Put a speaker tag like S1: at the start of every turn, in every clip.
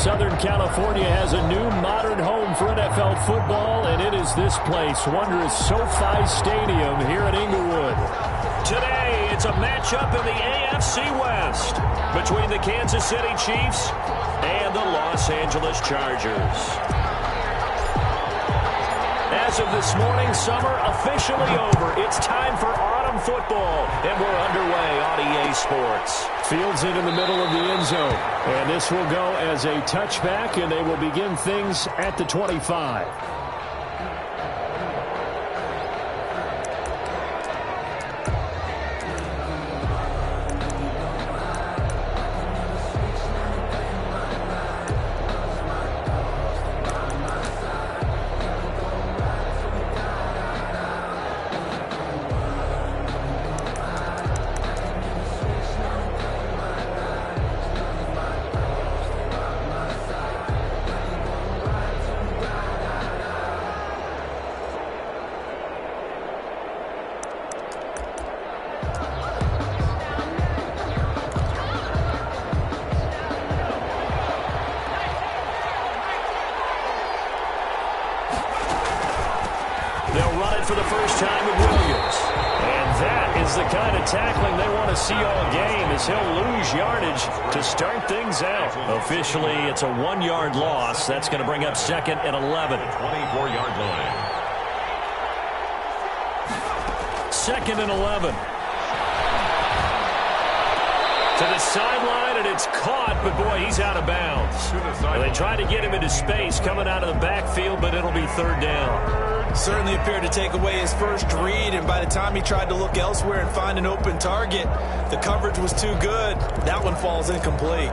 S1: Southern California has a new modern home for NFL football, and it is this place, wondrous SoFi Stadium here in Inglewood. Today, it's a matchup in the AFC West between the Kansas City Chiefs and the Los Angeles Chargers. As of this morning, summer officially over. It's time for autumn football, and we're underway on EA Sports. Fields it in the middle of the end zone, and this will go as a touchback, and they will begin things at the 25. For the first time with Williams. And that is the kind of tackling they want to see all game, as he'll lose yardage to start things out. Officially, it's a 1-yard loss. That's going to bring up second and 11.
S2: 24-yard line.
S1: Second and 11. To the sideline, and it's caught, but boy, he's out of bounds. They tried to get him into space coming out of the backfield, but it'll be third down.
S3: Certainly appeared to take away his first read, and by the time he tried to look elsewhere and find an open target, the coverage was too good. That one falls incomplete.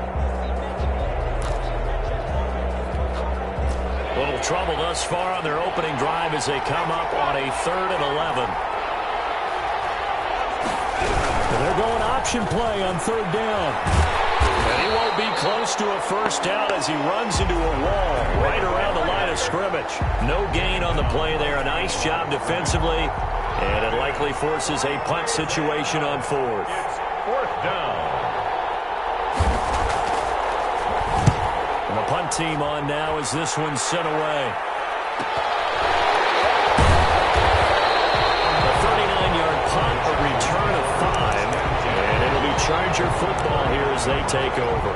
S1: Little trouble thus far on their opening drive as they come up on a third and 11. And they're going option play on third down. And he won't be close to a first down as he runs into a wall right around the line of scrimmage. No gain on the play there. A nice job defensively. And it likely forces a punt situation on fourth.
S2: Fourth down.
S1: And the punt team on now as this one's sent away. A 39-yard punt, a return of 5. And it'll be Charger football here as they take over.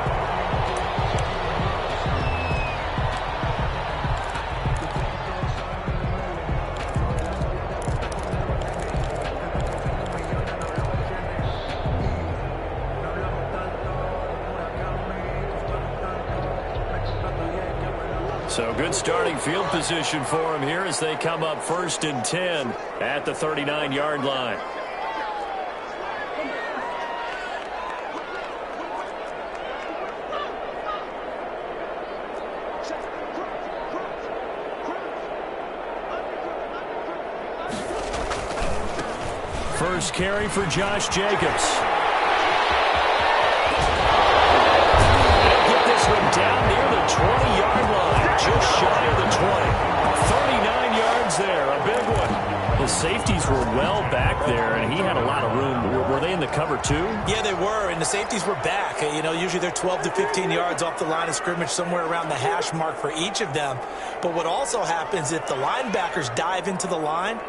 S1: So good starting field position for him here as they come up first and 10 at the 39-yard line. First carry for Josh Jacobs. They'll get this one down near the 20-yard line, just shy of the 20. 39 yards there, a big one. The safeties were well back there, and he had a lot of room. Were they in the cover too?
S3: Yeah, they were, and the safeties were back. You know, usually they're 12 to 15 yards off the line of scrimmage, somewhere around the hash mark for each of them. But what also happens if the linebackers dive into the line,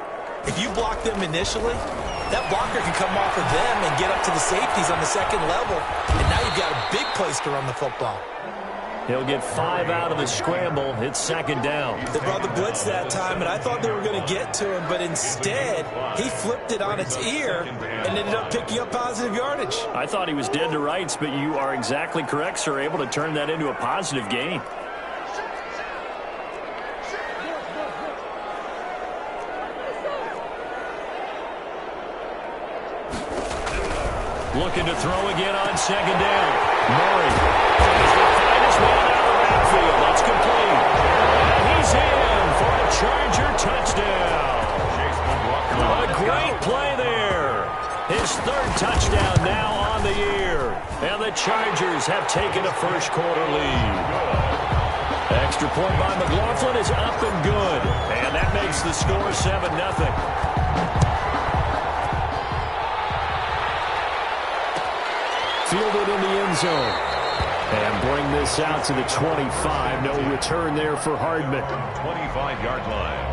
S3: if you block them initially, that blocker can come off of them and get up to the safeties on the second level, and now you've got a big place to run the football.
S1: He'll get 5 out of the scramble. It's second down.
S3: They brought the blitz that time, and I thought they were going to get to him, but instead, he flipped it on its ear and ended up picking up positive yardage.
S1: I thought he was dead to rights, but you are exactly correct, sir, able to turn that into a positive gain. Looking to throw again on second down. Murray. He's the finest man out of the backfield. That's complete. And he's in for a Charger touchdown. A great play there. His third touchdown now on the year. And the Chargers have taken a first quarter lead. Extra point by McLaughlin is up and good. And that makes the score 7-0. Fielded in the end zone. And bring this out to the 25. No return there for Hardman.
S2: 25-yard line.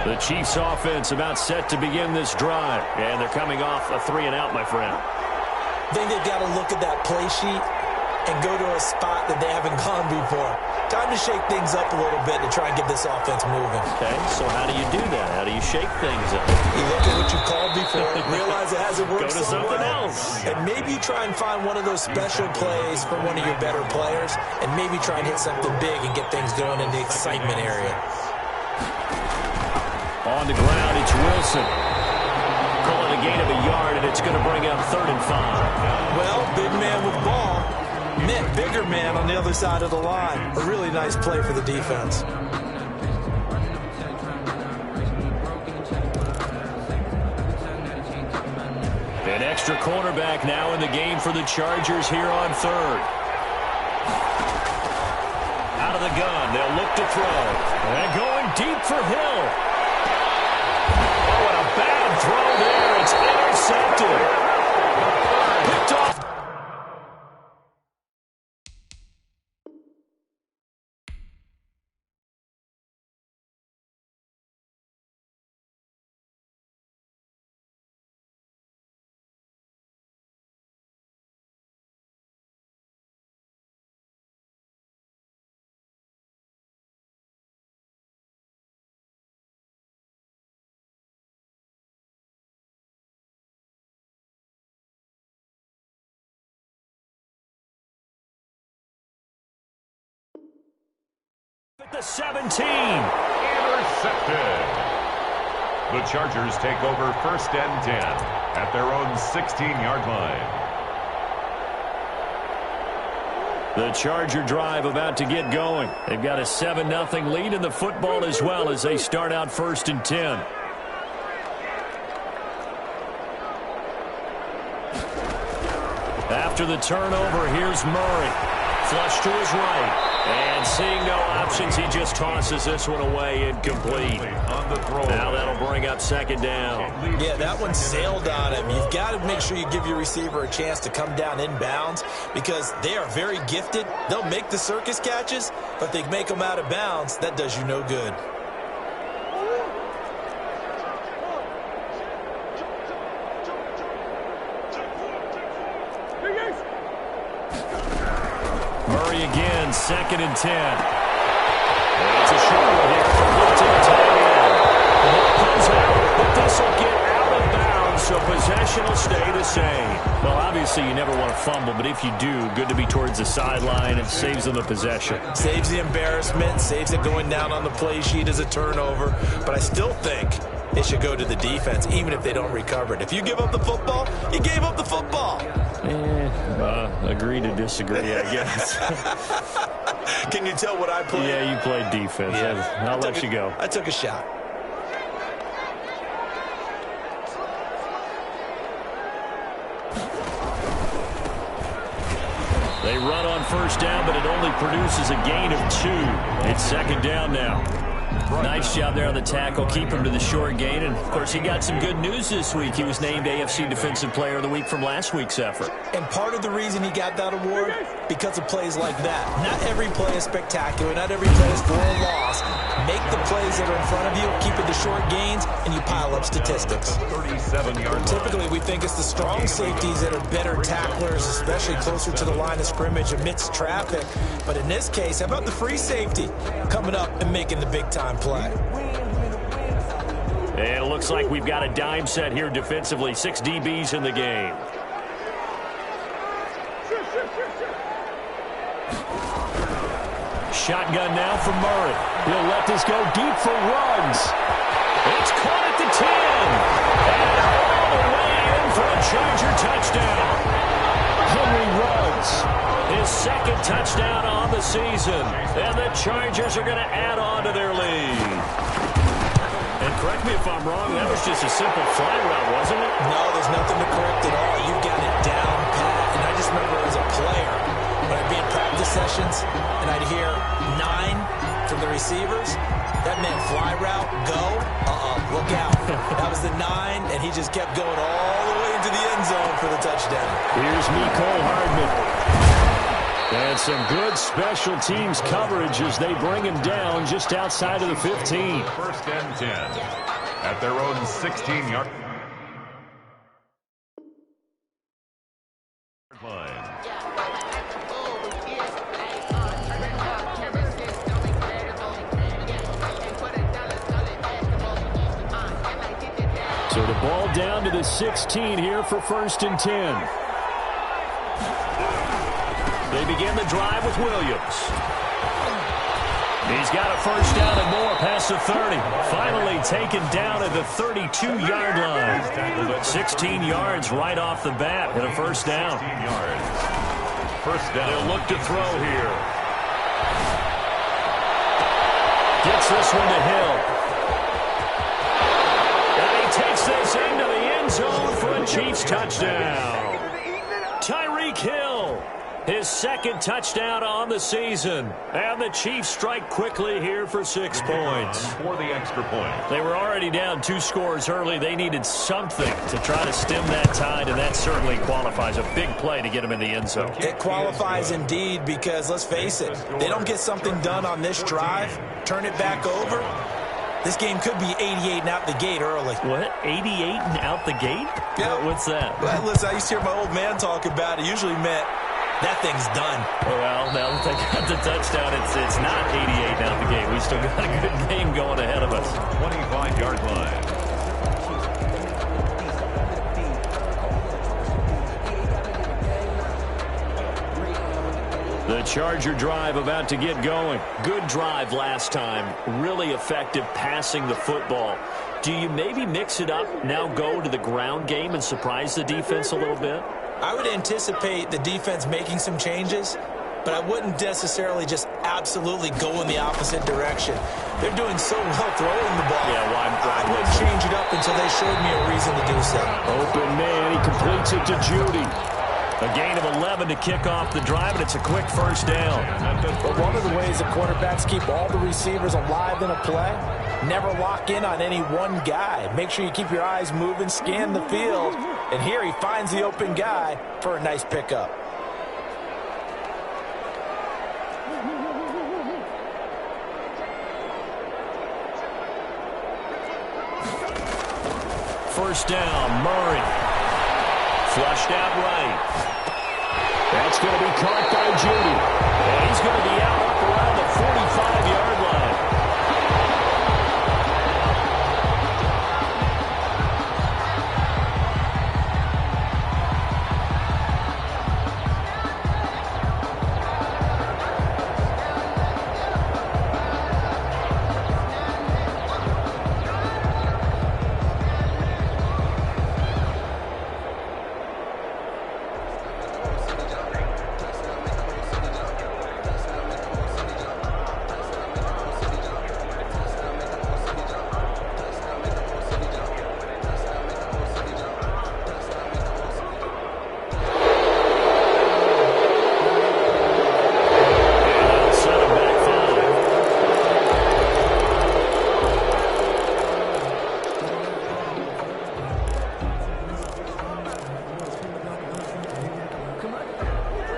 S1: The Chiefs offense about set to begin this drive. And they're coming off a 3-and-out, my friend.
S3: I think they've got to look at that play sheet and go to a spot that they haven't gone before. Time to shake things up a little bit to try and get this offense moving.
S1: Okay, so how do you do that? How do you shake things up?
S3: You look at what you called before, realize it hasn't worked
S1: Go to something else.
S3: And maybe you try and find one of those special plays from one of your better players, and maybe try and hit something big and get things going in the excitement area.
S1: On the ground, it's Wilson. Calling a gain of a yard, and it's going to bring up 3rd and 5.
S3: Well, big man with ball meant bigger man on the other side of the line. A really nice play for the defense.
S1: An extra cornerback now in the game for the Chargers here on 3rd. Out of the gun, they'll look to throw. And going deep for Hill. Oh, and a bad throw there. It's intercepted. Picked off. At the 17.
S2: Intercepted. The Chargers take over 1st and 10 at their own 16-yard line.
S1: The Charger drive about to get going. They've got a 7-0 lead in the football as well as they start out 1st and 10. After the turnover, here's Murray. Flush to his right. And seeing no options, he just tosses this one away incomplete.
S2: On the throw.
S1: Now that'll bring up 2nd down.
S3: Yeah, that one sailed on him. You've got to make sure you give your receiver a chance to come down inbounds because they are very gifted. They'll make the circus catches, but they make them out of bounds. That does you no good.
S1: Murray again, 2nd and 10. It's a short one here from Hilton to tight end. The ball comes out, but this will get out of bounds, so possession will stay the same. Well, obviously you never want to fumble, but if you do, good to be towards the sideline and saves them the possession.
S3: Saves the embarrassment, saves it going down on the play sheet as a turnover, but I still think it should go to the defense, even if they don't recover it. If you give up the football, you gave up the football.
S1: Agree to disagree, I guess.
S3: Can you tell what I played?
S1: Yeah, you played defense.
S3: Yeah.
S1: I'll let you go.
S3: I took a shot.
S1: They run on 1st down, but it only produces a gain of 2. It's 2nd down now. Nice job there on the tackle. Keep him to the short gain. And, of course, he got some good news this week. He was named AFC Defensive Player of the Week from last week's effort.
S3: And part of the reason he got that award, because of plays like that. Not every play is spectacular. Not every play is for a loss. Make the plays that are in front of you, keep it to short gains, and you pile up statistics.
S2: 37-yard
S3: Typically, we think it's the strong safeties that are better tacklers, especially closer to the line of scrimmage amidst traffic. But in this case, how about the free safety coming up and making the big-time play?
S1: And it looks like we've got a dime set here defensively. 6 DBs in the game. Shotgun now from Murray. He'll let this go deep for Ruggs. It's caught at the 10. And all the way in for a Charger touchdown. Henry Ruggs, his 2nd touchdown on the season. And the Chargers are going to add on to their lead. And correct me if I'm wrong, that was just a simple fly route, wasn't it?
S3: No, there's nothing to correct at all. You've got it down pat. And I just remember as a player, when I'd be in practice session, formations, and I'd hear 9 from the receivers. That meant fly route, go, look out. That was the 9, and he just kept going all the way into the end zone for the touchdown.
S1: Here's Mecole Hardman. And some good special teams coverage as they bring him down just outside of the 15.
S2: First and 10 at their own 16-yard line.
S1: So the ball down to the 16 here for first and 10. They begin the drive with Williams. He's got a first down and more past the 30. Finally taken down at the 32-yard line. 16 yards right off the bat and a first down.
S2: 16 yards. First down.
S1: They'll look to throw here. Gets this one to Hill. And he takes this into the end zone for a Chiefs touchdown. Tyreek Hill. His second touchdown on the season. And the Chiefs strike quickly here for 6 points.
S2: For the extra point.
S1: They were already down 2 scores early. They needed something to try to stem that tide, and that certainly qualifies. A big play to get them in the end zone.
S3: It qualifies indeed because, let's face it, they don't get something done on this drive, turn it back over. This game could be 88 and out the gate early.
S1: What? 88 and out the gate?
S3: Yeah.
S1: What's that?
S3: Well, listen, I used to hear my old man talk about it. Usually meant that thing's done.
S1: Well, now that they got the touchdown, it's not 88 out the gate. We still got a good game going ahead of us.
S2: 25-yard line.
S1: The Charger drive about to get going. Good drive last time. Really effective passing the football. Do you maybe mix it up, now go to the ground game and surprise the defense a little bit?
S3: I would anticipate the defense making some changes, but I wouldn't necessarily just absolutely go in the opposite direction. They're doing so well throwing the ball.
S1: Yeah, well,
S3: I wouldn't change it up until they showed me a reason to do so.
S1: Open man, he completes it to Judy. A gain of 11 to kick off the drive, and it's a quick first down.
S3: But one of the ways the quarterbacks keep all the receivers alive in a play, never lock in on any one guy. Make sure you keep your eyes moving, scan the field, and here he finds the open guy for a nice pickup.
S1: First down, Murray. Flushed out right. That's going to be caught by Judy. And he's going to be out up around the 45-yard line.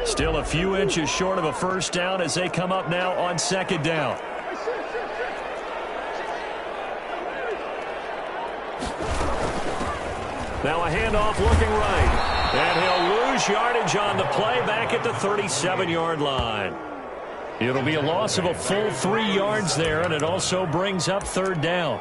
S1: Still a few inches short of a first down as they come up now on second down. Now a handoff looking right. And he'll lose yardage on the play back at the 37-yard line. It'll be a loss of a full 3 yards there, and it also brings up third down.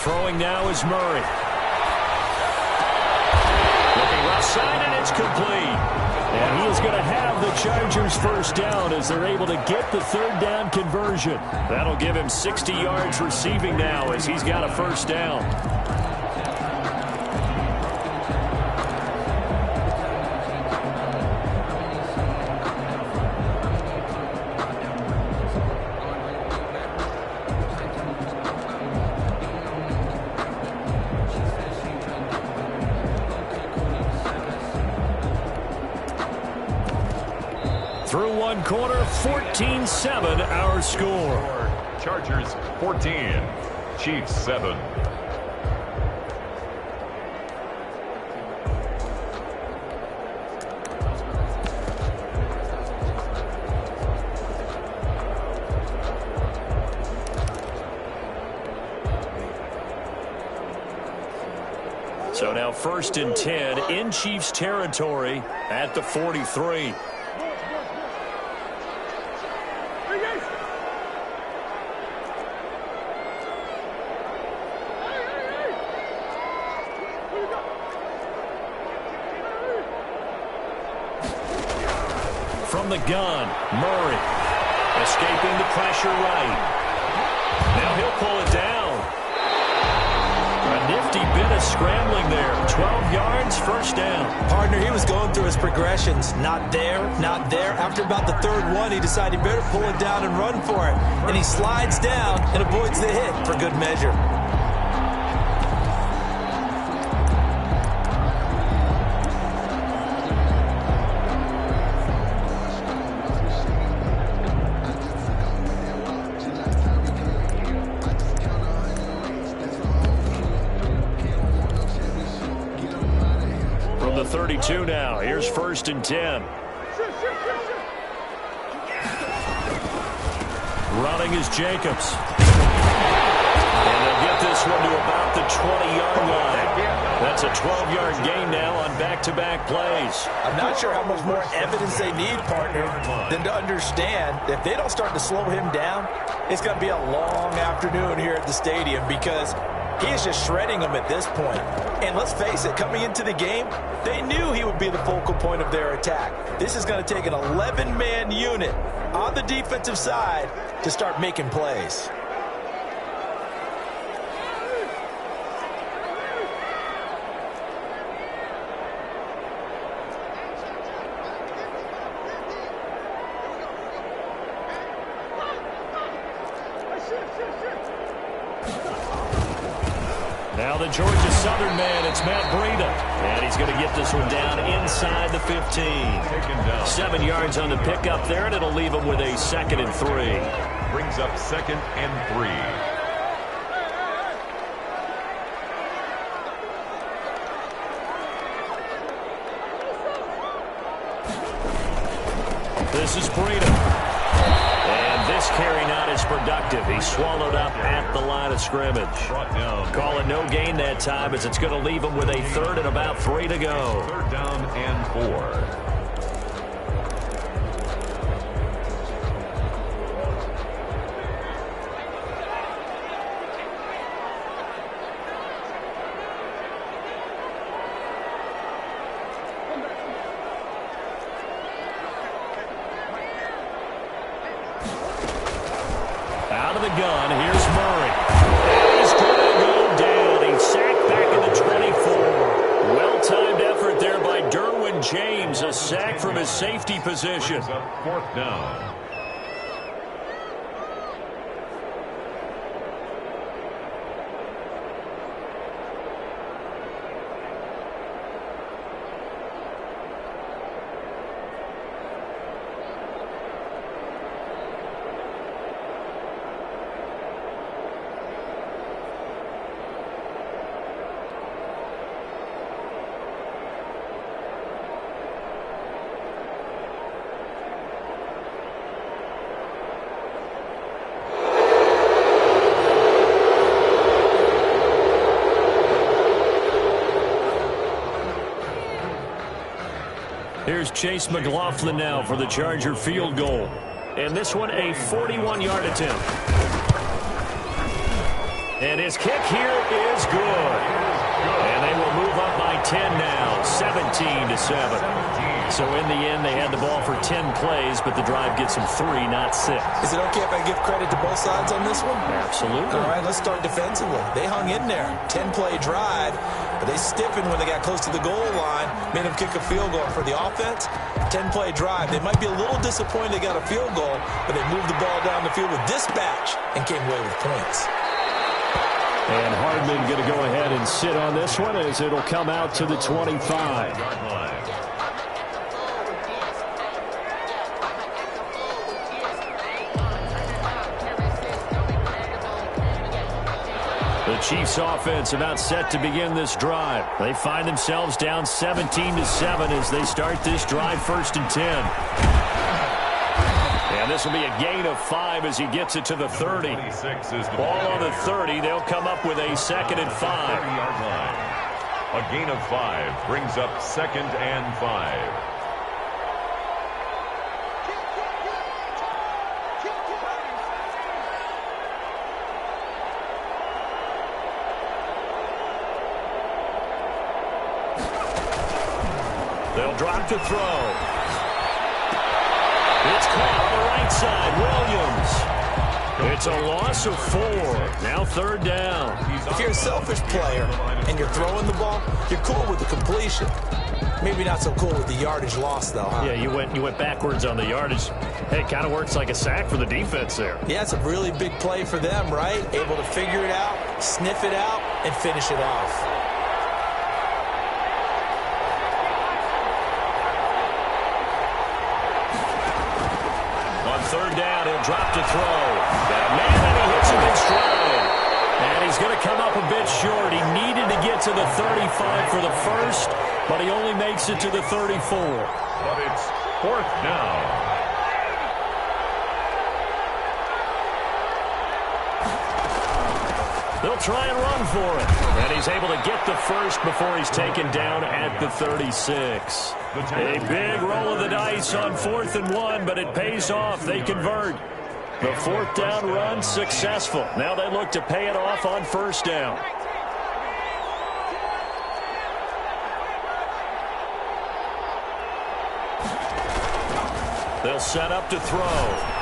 S1: Throwing now is Murray. Looking left side, and it's complete. And he is going to have the Chargers first down as they're able to get the third down conversion. That'll give him 60 yards receiving now as he's got a first down. Through one quarter, 14-7 our score.
S2: Chargers 14, Chiefs 7.
S1: So now 1st and 10 in Chiefs territory at the 43. From the gun, Murray escaping the pressure right. Now he'll pull it down. A nifty bit of scrambling there. 12 yards, first down.
S3: Partner, he was going through his progressions. Not there, not there. After about the third one, he decided he better pull it down and run for it. And he slides down and avoids the hit for good measure.
S1: From the 32 now, here's 1st and 10. Running is Jacobs. And they'll get this one to about the 20-yard line. That's a 12-yard gain now on back-to-back plays.
S3: I'm not sure how much more evidence they need, partner, than to understand that if they don't start to slow him down, it's going to be a long afternoon here at the stadium because he is just shredding them at this point. And let's face it, coming into the game, they knew he would be the focal point of their attack. This is going to take an 11-man unit on the defensive side to start making plays.
S1: Now the Georgia Southern man, it's Matt Breida. And he's going to get this one down inside the 15. 7 yards on the pickup there, and it'll leave him with a 2nd and 3.
S2: Brings up 2nd and 3.
S1: This is Breida. And this carry not as productive. He's swallowed up at the line of scrimmage. Call it no gain that time as it's going to leave him with a 3rd and about 3 to go.
S2: 3rd down and 4.
S1: Out of the gun, here's Murray. He's going to go down. He's sacked back in the 24. Well-timed effort there by Derwin James. A sack from his safety position.
S2: 4th down.
S1: Here's Chase McLaughlin now for the Charger field goal. And this one a 41-yard attempt. And his kick here is good. And they will move up by 10 now, 17-7. So in the end, they had the ball for 10 plays, but the drive gets them 3, not 6.
S3: Is it okay if I give credit to both sides on this one?
S1: Absolutely.
S3: All right, let's start defensively. They hung in there. 10-play drive, but they stiffened when they got close to the goal line, made them kick a field goal. For the offense, 10-play drive. They might be a little disappointed they got a field goal, but they moved the ball down the field with dispatch and came away with points.
S1: And Hardman going to go ahead and sit on this one as it'll come out to the 25. The Chiefs offense about set to begin this drive. They find themselves down 17-7 as they start this drive 1st and 10. And this will be a gain of 5 as he gets it to the 30. Ball on the 30. They'll come up with a 2nd and 5.
S2: A gain of 5 brings up 2nd and 5.
S1: They'll drop to throw. It's caught on the right side. Williams. It's a loss of 4. Now 3rd down.
S3: If you're a selfish player and you're throwing the ball, you're cool with the completion. Maybe not so cool with the yardage loss, though, huh?
S1: Yeah, you went backwards on the yardage. Hey, it kind of works like a sack for the defense there.
S3: Yeah, it's a really big play for them, right? Able to figure it out, sniff it out, and finish it off.
S1: On 3rd down, he'll drop to throw. That man, and he hits him in stride. And he's going to come up a bit short. He needed to get to the 35 for the first, but he only makes it to the 34.
S2: But it's 4th down.
S1: They'll try and run for it. And he's able to get the first before he's taken down at the 36. A big roll of the dice on 4th and 1, but it pays off. They convert. The 4th down run successful. Now they look to pay it off on 1st down. They'll set up to throw.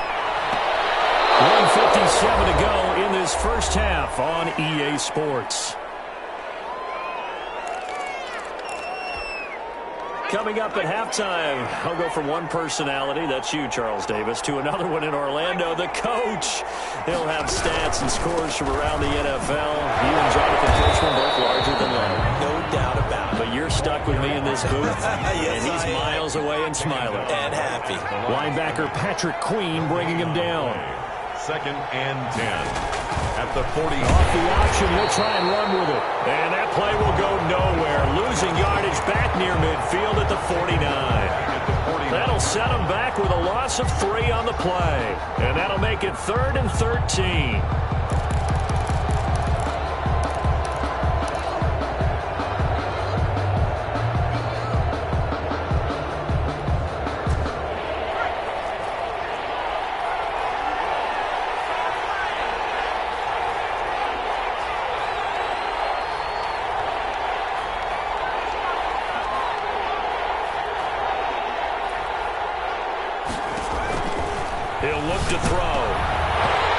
S1: 1:57 to go in this first half on EA Sports. Coming up at halftime, I'll go from one personality, that's you, Charles Davis, to another one in Orlando, the coach. He'll have stats and scores from around the NFL. You and Jonathan Fishman both larger than life.
S3: No doubt about it.
S1: But you're stuck with me in this booth,
S3: Yes,
S1: and he's miles away and smiling.
S3: And happy.
S1: Linebacker Patrick Queen bringing him down.
S2: 2nd and 10. At the 40.
S1: Off the option, he'll try and run with it. And that play will go nowhere. Losing yardage back near midfield at the 49. That'll set him back with a loss of 3 on the play. And that'll make it 3rd and 13. He'll look to throw.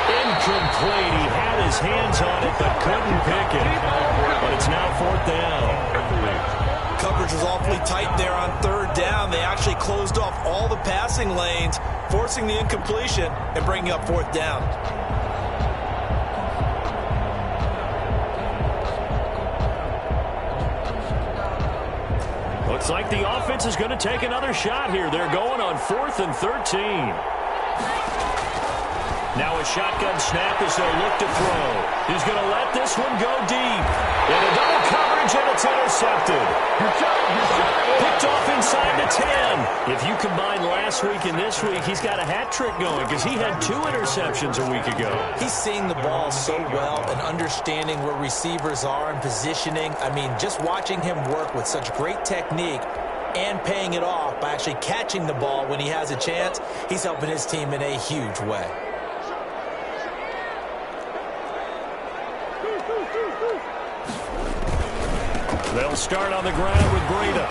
S1: Incomplete. He had his hands on it, but couldn't pick it. But it's now 4th down.
S3: Coverage was awfully tight there on 3rd down. They actually closed off all the passing lanes, forcing the incompletion and bringing up 4th down.
S1: Looks like the offense is going to take another shot here. They're going on 4th and 13. Now a shotgun snap as they'll look to throw. He's going to let this one go deep. And a double coverage, and it's intercepted. Picked off inside the 10. If you combine last week and this week, he's got a hat trick going because he had 2 interceptions a week ago.
S3: He's seeing the ball so well and understanding where receivers are and positioning. I mean, just watching him work with such great technique and paying it off by actually catching the ball when he has a chance, he's helping his team in a huge way. They'll start on the ground with Breida.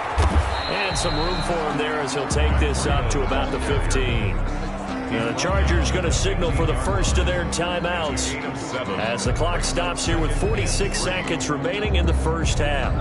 S1: And some room for him there as he'll take this up to about the 15. The Chargers going to signal for the first of their timeouts as the clock stops here with 46 seconds remaining in the first half.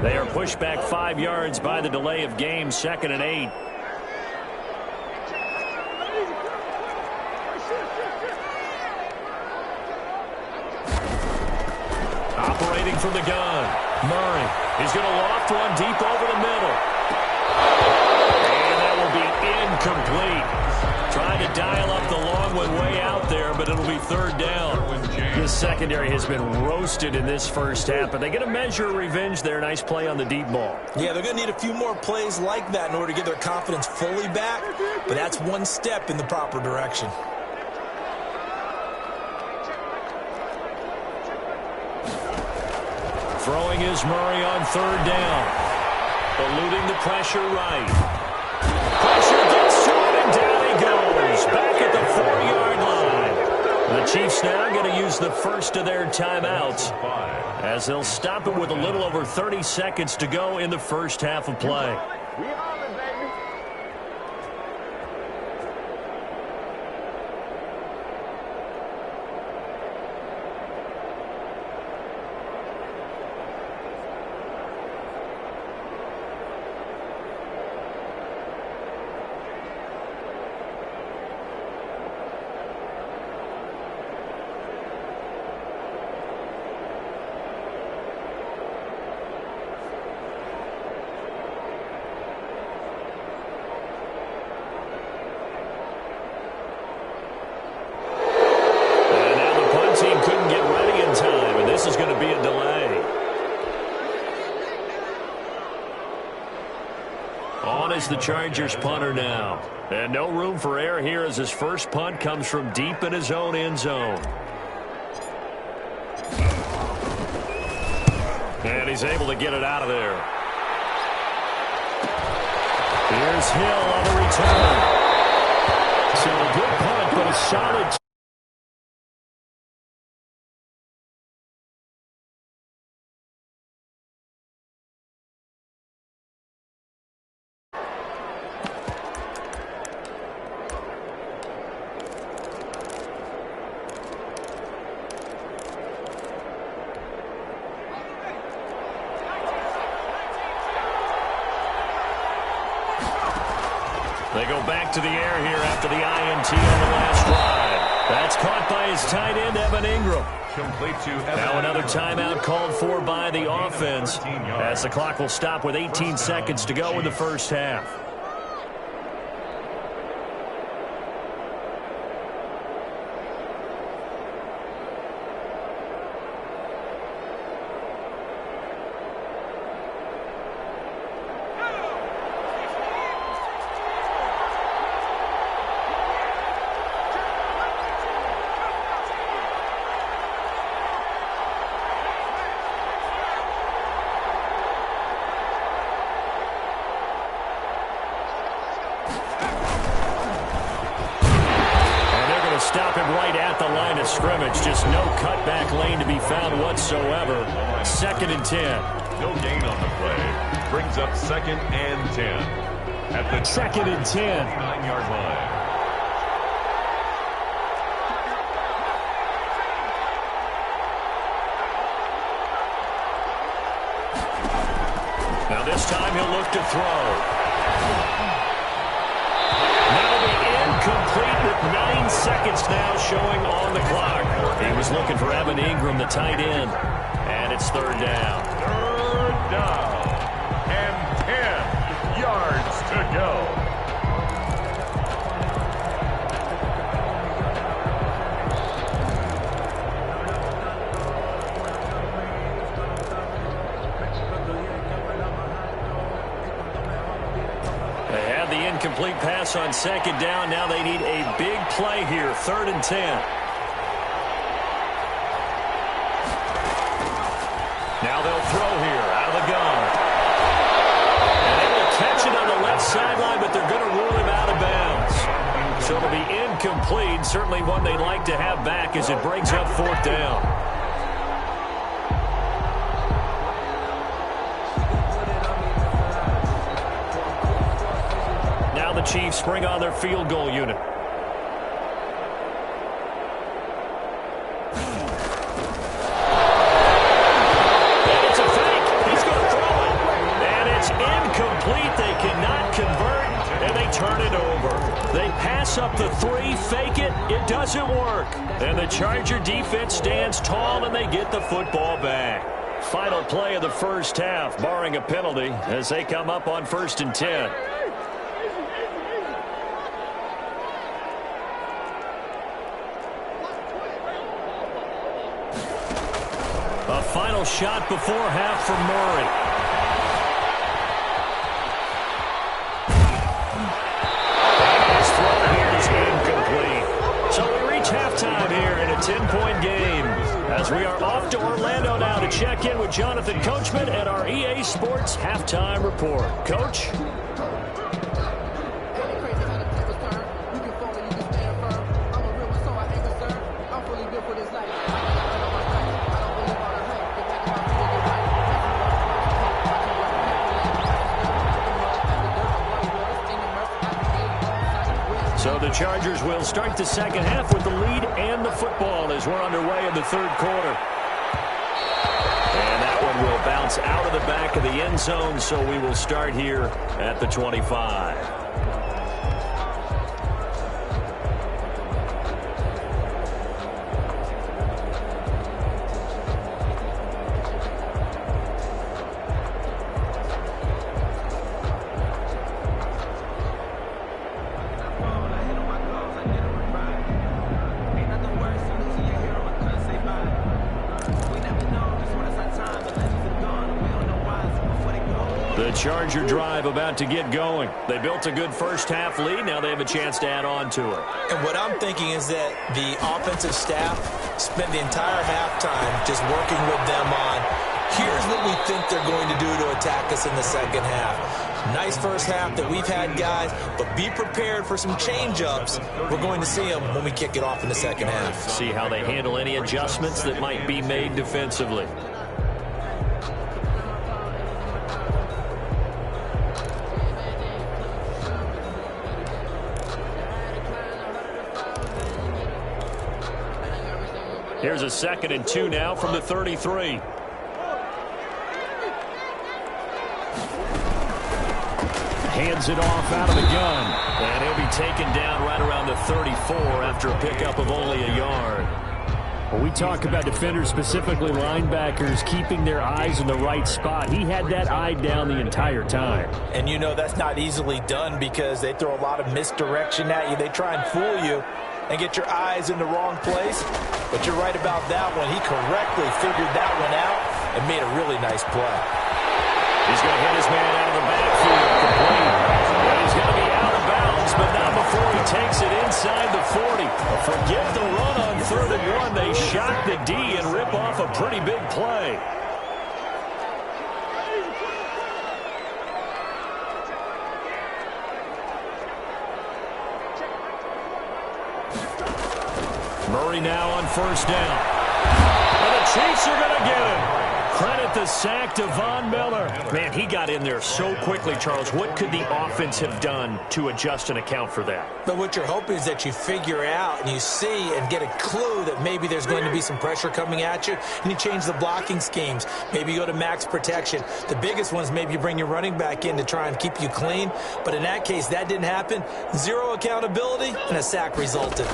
S1: They are pushed back 5 yards by the delay of game, 2nd and 8. Operating from the gun, Murray. He's going to loft one deep over the middle. And that will be incomplete. Trying to dial up the long one way out there, but it'll be 3rd down. This secondary has been roasted in this first half, but they get a measure of revenge there. Nice play on the deep ball.
S3: Yeah, they're going to need a few more plays like that in order to get their confidence fully back, but that's one step in the proper direction.
S1: Throwing is Murray on 3rd down. Eluding the pressure right. Pressure gets to him, and down he goes. Back at the 4-yard line. The Chiefs now going to use the first of their timeouts as they'll stop it with a little over 30 seconds to go in the first half of play. The Chargers punter now. And no room for error here as his first punt comes from deep in his own end zone. And he's able to get it out of there. Here's Hill on the return. So a good punt, but a solid. They go back to the air here after the INT on the last drive. That's caught by his tight end, Evan Ingram.
S2: Complete to Evan.
S1: Now another timeout called for by the offense as the clock will stop with 18 seconds to go in the first half. Stop him right at the line of scrimmage. Just no cutback lane to be found whatsoever. 2nd and 10.
S2: No gain on the play. Brings up 2nd and 10. At the
S1: 2nd and 10.
S2: 9-yard line.
S1: Now this time he'll look to throw. That'll be incomplete with 9 seconds now showing on the clock. He was looking for Evan Ingram, the tight end. And it's third down.
S2: Third down. And 10 yards to go.
S1: Incomplete pass on second down. Now they need a big play here. 3rd and 10. Now they'll throw here out of the gun. And they will catch it on the left sideline, but they're going to rule him out of bounds. So it'll be incomplete. Certainly one they'd like to have back as it brings up 4th down. Chiefs bring on their field goal unit. And it's a fake. He's going to throw it. And it's incomplete. They cannot convert, and they turn it over. They pass up the 3, fake it. It doesn't work. And the Charger defense stands tall, and they get the football back. Final play of the first half, barring a penalty, as they come up on 1st and 10. A final shot before half from Murray. His throw here is incomplete. So we reach halftime here in a 10-point game. As we are off to Orlando now to check in with Jonathan Coachman at our EA Sports Halftime Report. Coach? So the Chargers will start the second half with the lead and the football as we're underway in the 3rd quarter. And that one will bounce out of the back of the end zone, so we will start here at the 25. Charger drive about to get going. They built a good first half lead. Now they have a chance to add on to it.
S3: And what I'm thinking is that the offensive staff spent the entire halftime just working with them on, here's what we think they're going to do to attack us in the second half. Nice first half that we've had, guys, but be prepared for some change-ups. We're going to see them when we kick it off in the second half.
S1: See how they handle any adjustments that might be made defensively. Here's a 2nd and 2 now from the 33. Hands it off out of the gun. And he'll be taken down right around the 34 after a pickup of only a yard.
S4: When we talk about defenders, specifically linebackers, keeping their eyes in the right spot, he had that eye down the entire time.
S3: And you know that's not easily done because they throw a lot of misdirection at you. They try and fool you and get your eyes in the wrong place. But you're right about that one. He correctly figured that one out and made a really nice play.
S1: He's going to hit his man out of the backfield. Complete. And he's going to be out of bounds, but not before he takes it inside the 40. Forget the run on 3rd and 1. They shock the D and rip off a pretty big play. Murray now on 1st down. And the Chiefs are going to get him. Credit the sack to Von Miller. Man, he got in there so quickly, Charles. What could the offense have done to adjust and account for that?
S3: But what you're hoping is that you figure out and you see and get a clue that maybe there's going to be some pressure coming at you, and you change the blocking schemes. Maybe you go to max protection. The biggest one is maybe you bring your running back in to try and keep you clean. But in that case, that didn't happen. Zero accountability, and a sack resulted.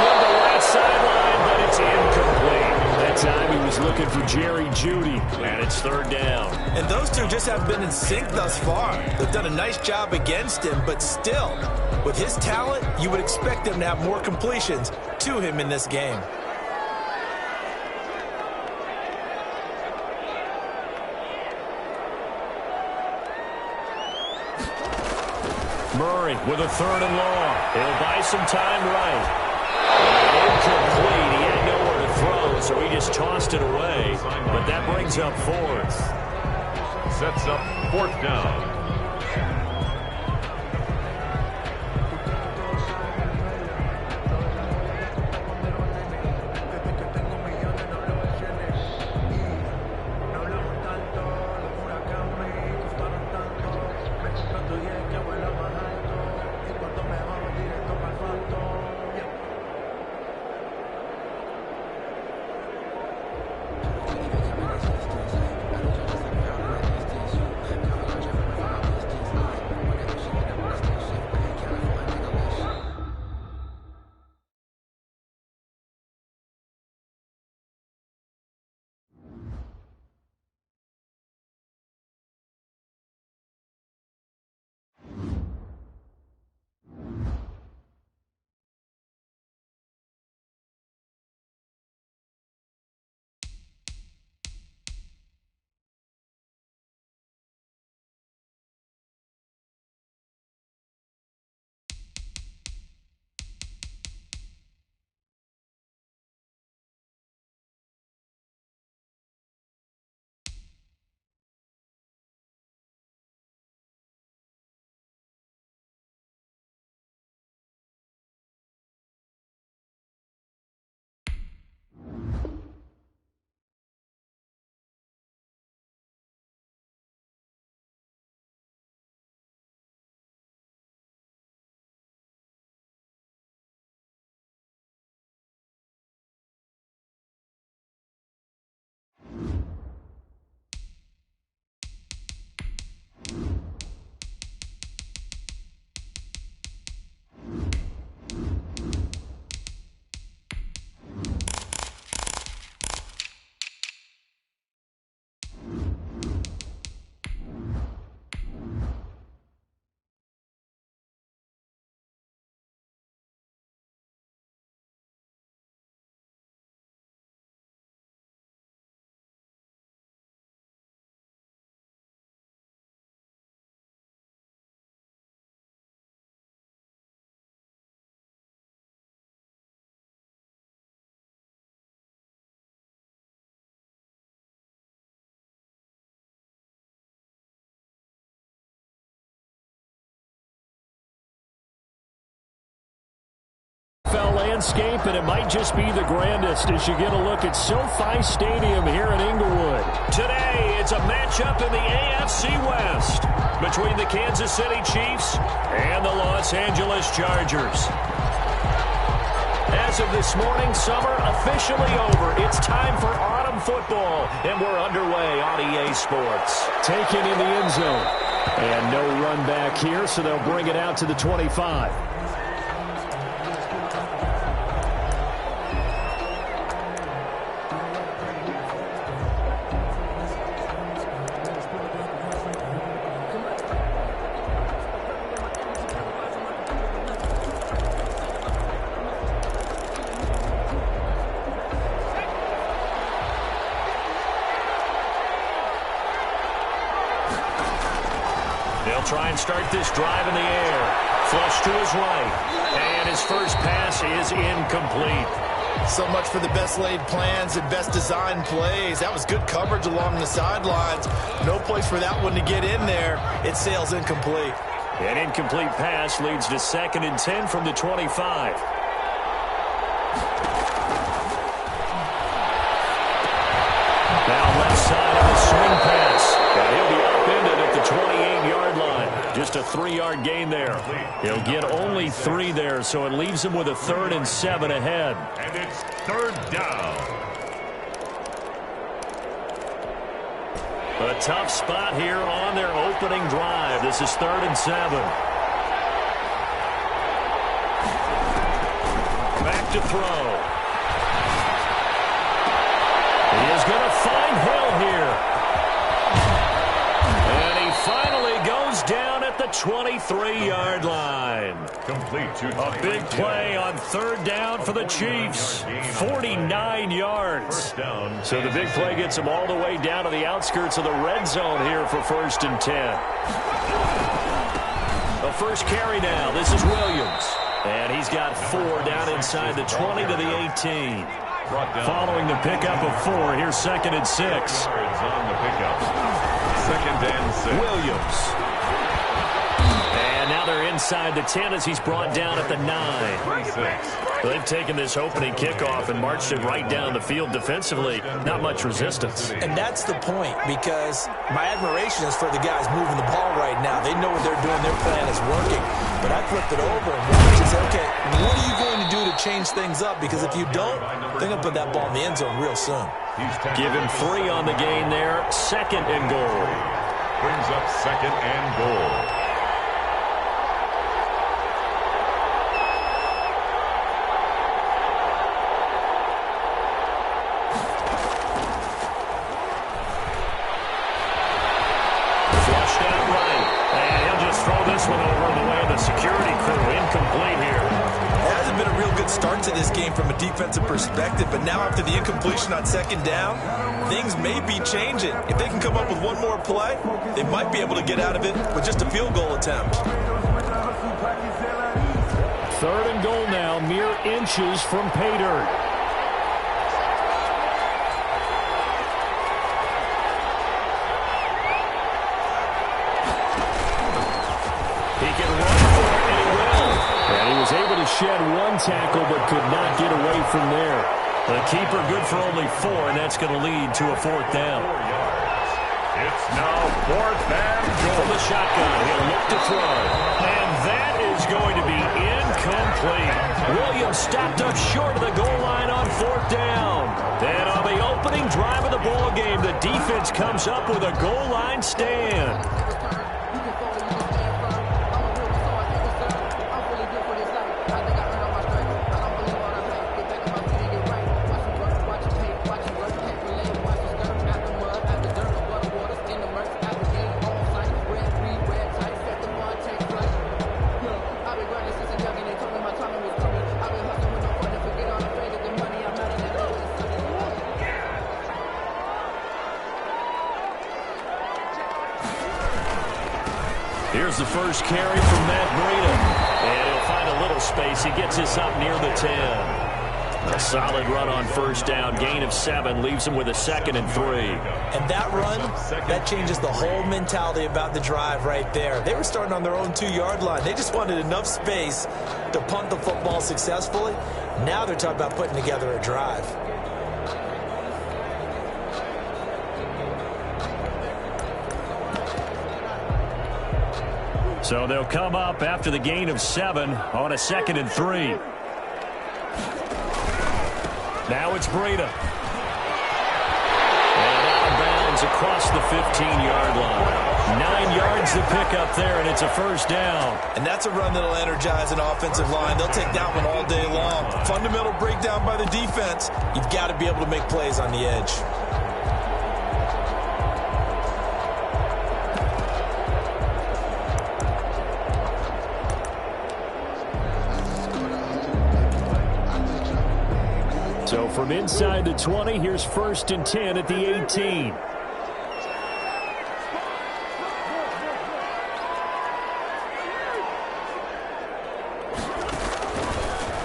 S1: toward the right sideline, but it's incomplete.
S4: That time he was looking for Jerry Jeudy.
S1: And it's third down.
S3: And those two just haven't been in sync thus far. They've done a nice job against him, but still, with his talent, you would expect him to have more completions to him in this game.
S1: Murray with a third and long. He'll buy some time right. Incomplete. He had nowhere to throw, so he just tossed it away. But that brings up fourth.
S2: Sets up fourth down.
S4: Landscape, and it might just be the grandest as you get a look at SoFi Stadium here in Inglewood.
S1: Today, it's a matchup in the AFC West between the Kansas City Chiefs and the Los Angeles Chargers. As of this morning, summer officially over. It's time for autumn football, and we're underway on EA Sports.
S4: Taken in the end zone. And no run back here, so they'll bring it out to the 25.
S1: They'll try and start this drive in the air. Flush to his right. And his first pass is incomplete.
S3: So much for the best laid plans and best designed plays. That was good coverage along the sidelines. No place for that one to get in there. It sails incomplete.
S1: An incomplete pass leads to 2nd and 10 from the 25. Now left side of the swing pass. And he'll be upended at the 28-yard line. Just a 3-yard gain there. He'll get only 3 there, so it leaves him with a 3rd and 7 ahead.
S2: And it's 3rd down.
S1: A tough spot here on their opening drive. This is 3rd and 7.
S4: Back to throw. He is going to find Hill here. And he finally goes down at the 23-yard line.
S2: Complete to
S4: A big play on third down for the Chiefs. 49 yards. So the big play gets them all the way down to the outskirts of the red zone here for 1st and 10. The first carry now. This is Williams. And he's got 4 down inside the 20 to the 18. Following the pickup of 4, here's 2nd and 6.
S2: Yards on the pickup. 2nd and 6.
S4: Williams. And now they're inside the 10 as he's brought down at the 9.
S2: 6.
S4: They've taken this opening kickoff and marched it right down the field defensively. Not much resistance.
S3: And that's the point, because my admiration is for the guys moving the ball right now. They know what they're doing. Their plan is working. But I flipped it over and watched and said, okay, what are you going to do to change things up? Because if you don't, they're going to put that ball in the end zone real soon.
S4: Give him 3 on the gain there. 2nd and goal.
S2: Brings up 2nd and goal.
S3: Start to this game from a defensive perspective, but now after the incompletion on 2nd down, things may be changing. If they can come up with one more play, they might be able to get out of it with just a field goal attempt.
S4: 3rd and goal now, mere inches from pay dirt. He can run for it, and he will. And he was able to shed 1 tackle, but could not get away from there. The keeper good for only 4, and that's going to lead to a 4th down.
S2: It's now 4th and goal.
S4: From the shotgun, he'll look to throw. And that is going to be incomplete. Williams stopped up short of the goal line on 4th down. And on the opening drive of the ball game, the defense comes up with a goal line stand. Here's the first carry from Matt Breida. And he'll find a little space. He gets this up near the 10. A solid run on 1st down. Gain of 7 leaves him with a 2nd and 3.
S3: And that run, that changes the whole mentality about the drive right there. They were starting on their own 2-yard line. They just wanted enough space to punt the football successfully. Now they're talking about putting together a drive.
S4: So they'll come up after the gain of 7 on a 2nd and 3. Now it's Breida. And out of bounds across the 15-yard line. 9 yards to pick up there, and it's a 1st down.
S3: And that's a run that'll energize an offensive line. They'll take that one all day long. Fundamental breakdown by the defense. You've got to be able to make plays on the edge.
S4: So from inside the 20, here's 1st and 10 at the 18.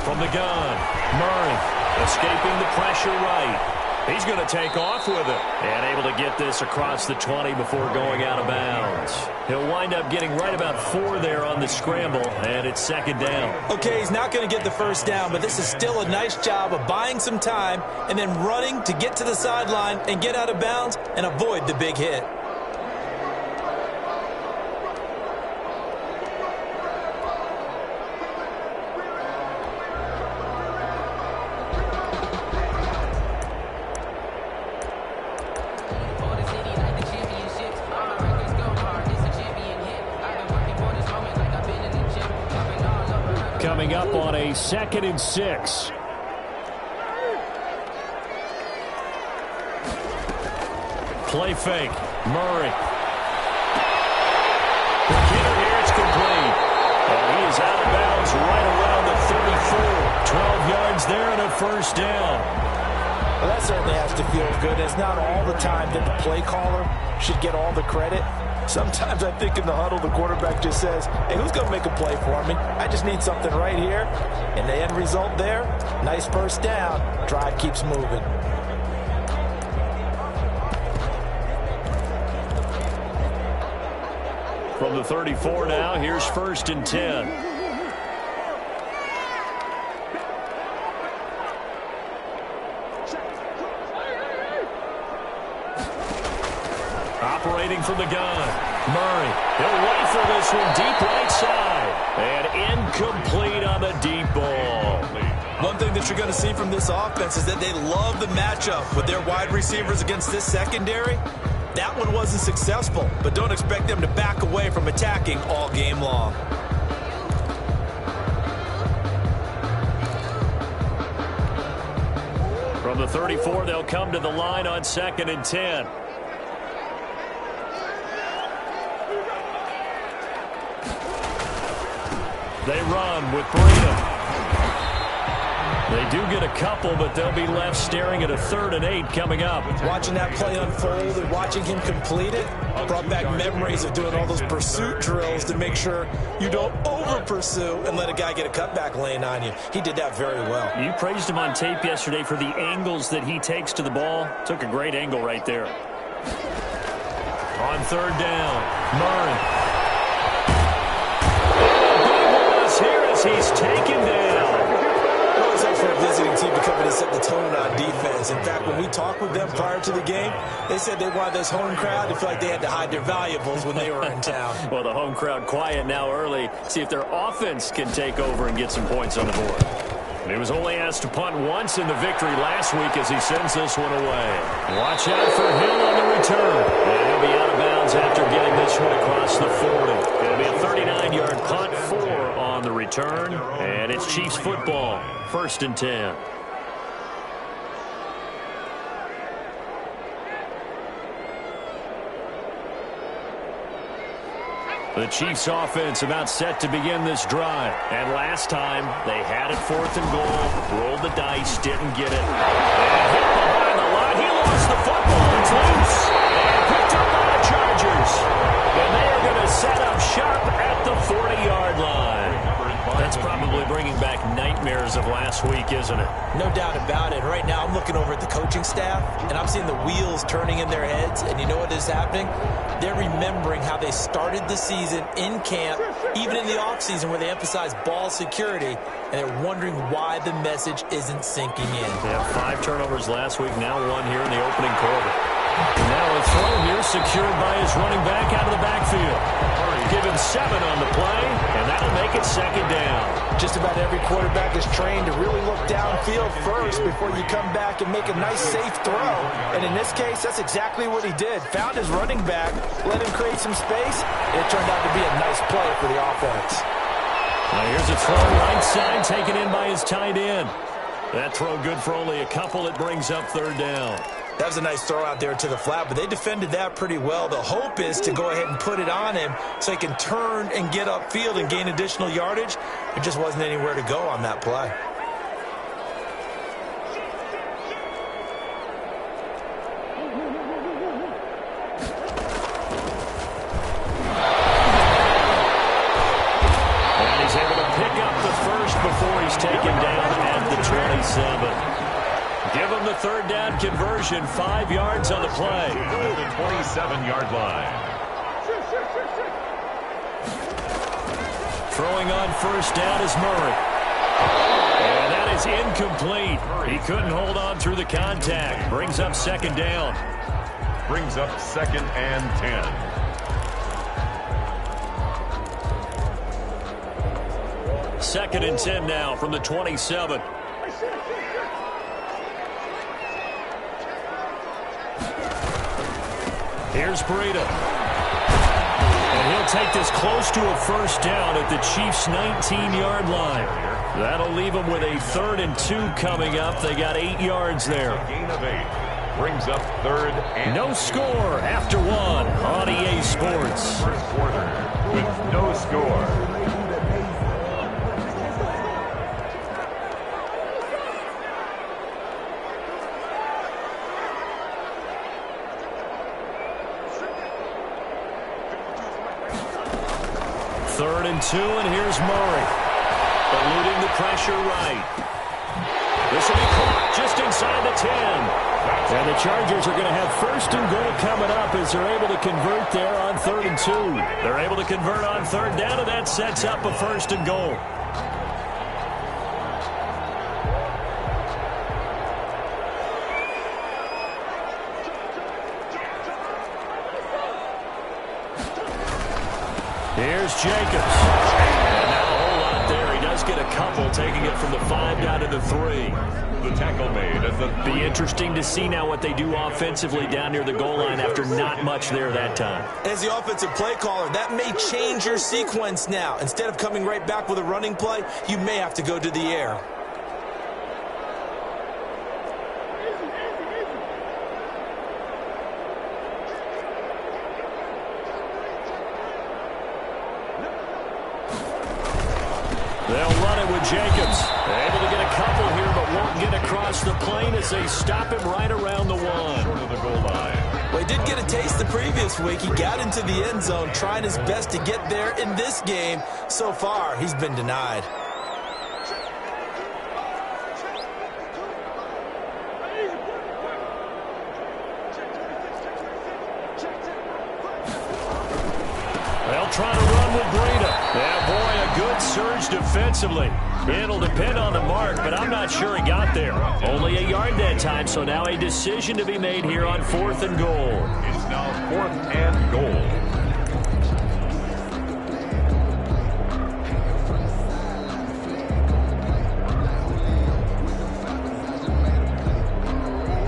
S4: From the gun, Murray escaping the pressure right. He's going to take off with it and able to get this across the 20 before going out of bounds. He'll wind up getting right about 4 there on the scramble, and it's 2nd down.
S3: Okay, he's not going to get the 1st down, but this is still a nice job of buying some time and then running to get to the sideline and get out of bounds and avoid the big hit.
S4: coming up on a 2nd and 6. Play fake. Murray. The kicker here, it's complete. And he is out of bounds right around the 34. 12 yards there and a first down.
S3: Well, that certainly has to feel good. It's not all the time that the play caller should get all the credit. Sometimes I think in the huddle, the quarterback just says, hey, who's going to make a play for me? I just need something right here. And the end result there, nice first down. Drive keeps moving.
S4: From the 34 now, here's 1st and 10. Operating from the gun. Murray. He'll rifle this one deep right side. And incomplete on the deep ball.
S3: One thing that you're going to see from this offense is that they love the matchup with their wide receivers against this secondary. That one wasn't successful, but don't expect them to back away from attacking all game long.
S4: From the 34, they'll come to the line on 2nd and 10. They run with Breida. They do get a couple, but they'll be left staring at a 3rd and 8 coming up.
S3: Watching that play unfold and watching him complete it brought back memories of doing all those pursuit drills to make sure you don't over-pursue and let a guy get a cutback lane on you. He did that very well.
S4: You praised him on tape yesterday for the angles that he takes to the ball. Took a great angle right there. On 3rd down, Murray. Here as he's taken down.
S3: It's like for a visiting team to come in and set the tone on defense. In fact, when we talked with them prior to the game, they said they wanted this home crowd to feel like they had to hide their valuables when they were in town.
S4: Well, the home crowd quiet now early. See if their offense can take over and get some points on the board. And he was only asked to punt once in the victory last week as he sends this one away. Watch out for Hill on the return. And he'll be out of bounds after getting this one across the 40. It'll be a 39-yard punt, 4 on the return. And it's Chiefs football, 1st and 10. The Chiefs offense about set to begin this drive. And last time, they had it 4th and goal, rolled the dice, didn't get it. And hit behind the line. He lost the football. It's loose. And picked up by the Chargers. And they are going to set up shop at the 40-yard line. That's probably bringing back nightmares of last week, isn't it?
S3: No doubt about it. Right now, I'm looking over at the coaching staff, and I'm seeing the wheels turning in their heads. And you know what is happening? They're remembering how they started the season in camp, even in the offseason where they emphasized ball security, and they're wondering why the message isn't sinking in.
S4: They had 5 turnovers last week, now 1 here in the opening quarter. And now a throw here secured by his running back out of the backfield. Give him 7 on the play, and that'll make it 2nd down.
S3: Just about every quarterback is trained to really look downfield first before you come back and make a nice, safe throw. And in this case, that's exactly what he did. Found his running back, let him create some space, and it turned out to be a nice play for the offense.
S4: Now here's a throw right side taken in by his tight end. That throw good for only a couple. It brings up 3rd down.
S3: That was a nice throw out there to the flat, but they defended that pretty well. The hope is to go ahead and put it on him so he can turn and get upfield and gain additional yardage. There just wasn't anywhere to go on that play.
S4: And he's able to pick up the first before he's taken down at the 27. Give him the 3rd down conversion, 5 yards on the play.
S2: To the 27-yard line.
S4: Throwing on 1st down is Murray. And that is incomplete. He couldn't hold on through the contact. Brings up 2nd down.
S2: Brings up 2nd and 10.
S4: 2nd and 10 now from the 27. Here's Breida. And he'll to take this close to a first down at the Chiefs' 19-yard line. That'll leave them with a 3rd and 2 coming up. They got 8 yards there.
S2: A gain of 8. Brings up 3rd and
S4: no score after 1 on EA Sports.
S2: First quarter with no score.
S4: Third and 2, and here's Murray. Eluding the pressure right. This will be caught just inside the 10. And the Chargers are going to have 1st and goal coming up as they're able to convert there on 3rd and 2. They're able to convert on 3rd down, and that sets up a 1st and goal. Here's Jacobs. And not a whole lot there. He does get a couple, taking it from the 5 down to the 3.
S2: The tackle made at the 3.
S4: Be interesting to see now what they do offensively down near the goal line after not much there that time.
S3: As the offensive play caller, that may change your sequence now. Instead of coming right back with a running play, you may have to go to the air.
S4: They'll run it with Jacobs. They're able to get a couple here, but won't get across the plane as they stop him right around the 1.
S2: Short of the goal line.
S3: Well, he did get a taste the previous week. He got into the end zone, trying his best to get there in this game. So far, he's been denied. They'll try to run with Breida. Yeah, boy, a good surge defensively. It'll depend on the mark, but I'm not sure he got there. Only a yard that time, so now a decision to be made here on 4th and goal.
S2: It's now 4th and goal.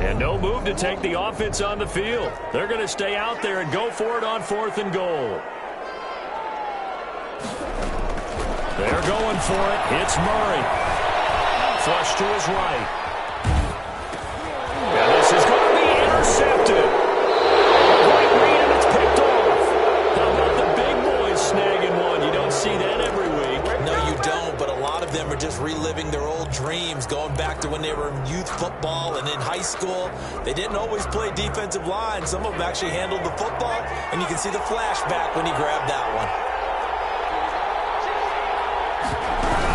S4: And no move to take the offense on the field. They're going to stay out there and go for it on 4th and goal. They're going for it. It's Murray. Flush to his right. And this is going to be intercepted. Great read, and it's picked off. How about the big boys snagging one? You don't see that every week.
S3: No, you don't, but a lot of them are just reliving their old dreams, going back to when they were in youth football and in high school. They didn't always play defensive line. Some of them actually handled the football, and you can see the flashback when he grabbed that one.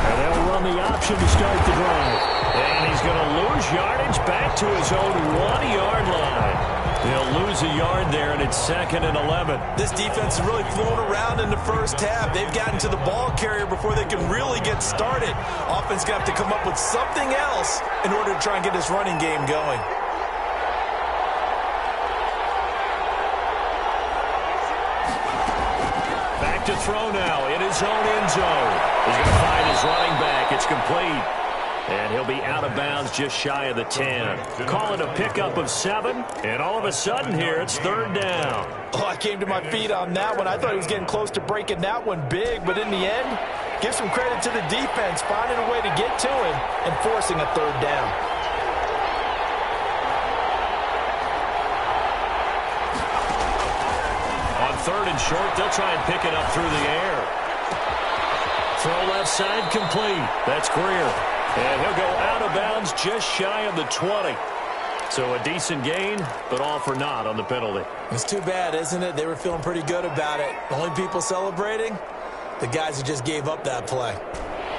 S4: And they'll run the option to start the drive. And he's going to lose yardage back to his own 1-yard line. They'll lose a yard there, and it's 2nd and 11.
S3: This defense is really flown around in the first half. They've gotten to the ball carrier before they can really get started. Offense going to have to come up with something else in order to try and get this running game going.
S4: Back to throw now in his own end zone. He's going to find his running back. It's complete. And he'll be out of bounds just shy of the 10. Call it a pickup of 7. And all of a sudden here, it's 3rd down.
S3: Oh, I came to my feet on that one. I thought he was getting close to breaking that one big. But in the end, give some credit to the defense, finding a way to get to him and forcing a 3rd down.
S4: On 3rd and short, they'll try and pick it up through the air. Throw left side complete. That's Greer. And he'll go out of bounds just shy of the 20. So a decent gain, but all for naught on the penalty.
S3: It's too bad, isn't it? They were feeling pretty good about it. The only people celebrating, the guys who just gave up that play.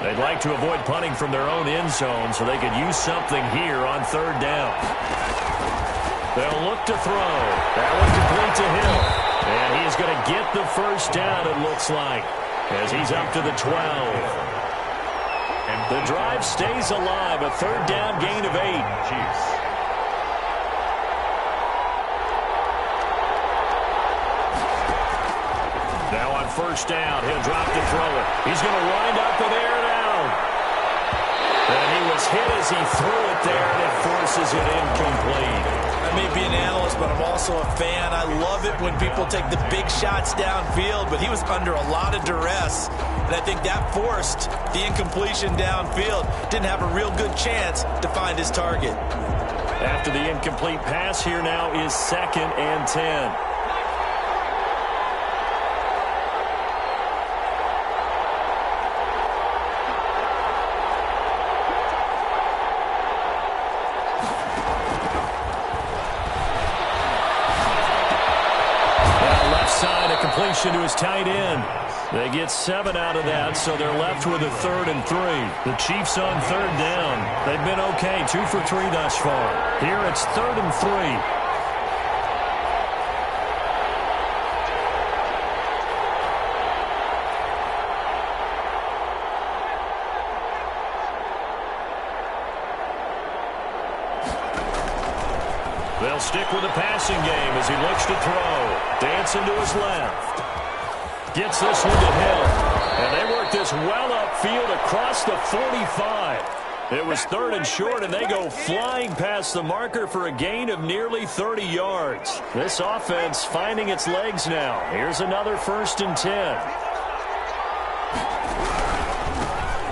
S4: They'd like to avoid punting from their own end zone so they could use something here on 3rd down. They'll look to throw. That one complete to him. And he's going to get the first down, it looks like, as he's up to the 12. And the drive stays alive. A 3rd down gain of 8.
S2: Chiefs.
S4: Now on 1st down, he'll drop to throw it. He's going to wind up and air it out. And he was hit as he threw it there, and it forces it incomplete.
S3: may be an analyst, but I'm also a fan. I love it when people take the big shots downfield, but he was under a lot of duress, and I think that forced the incompletion downfield. Didn't have a real good chance to find his target.
S4: After the incomplete pass, here now is 2nd and 10. Completion to his tight end. They get 7 out of that, so they're left with a 3rd and 3. The Chiefs on 3rd down. They've been okay, 2 for 3 thus far. Here it's 3rd and 3. They'll stick with the passing game as he looks to throw. Dancing to his left. Gets this one to Hill. And they work this well upfield across the 45. It was 3rd and short, and they go flying past the marker for a gain of nearly 30 yards. This offense finding its legs now. Here's another 1st and 10.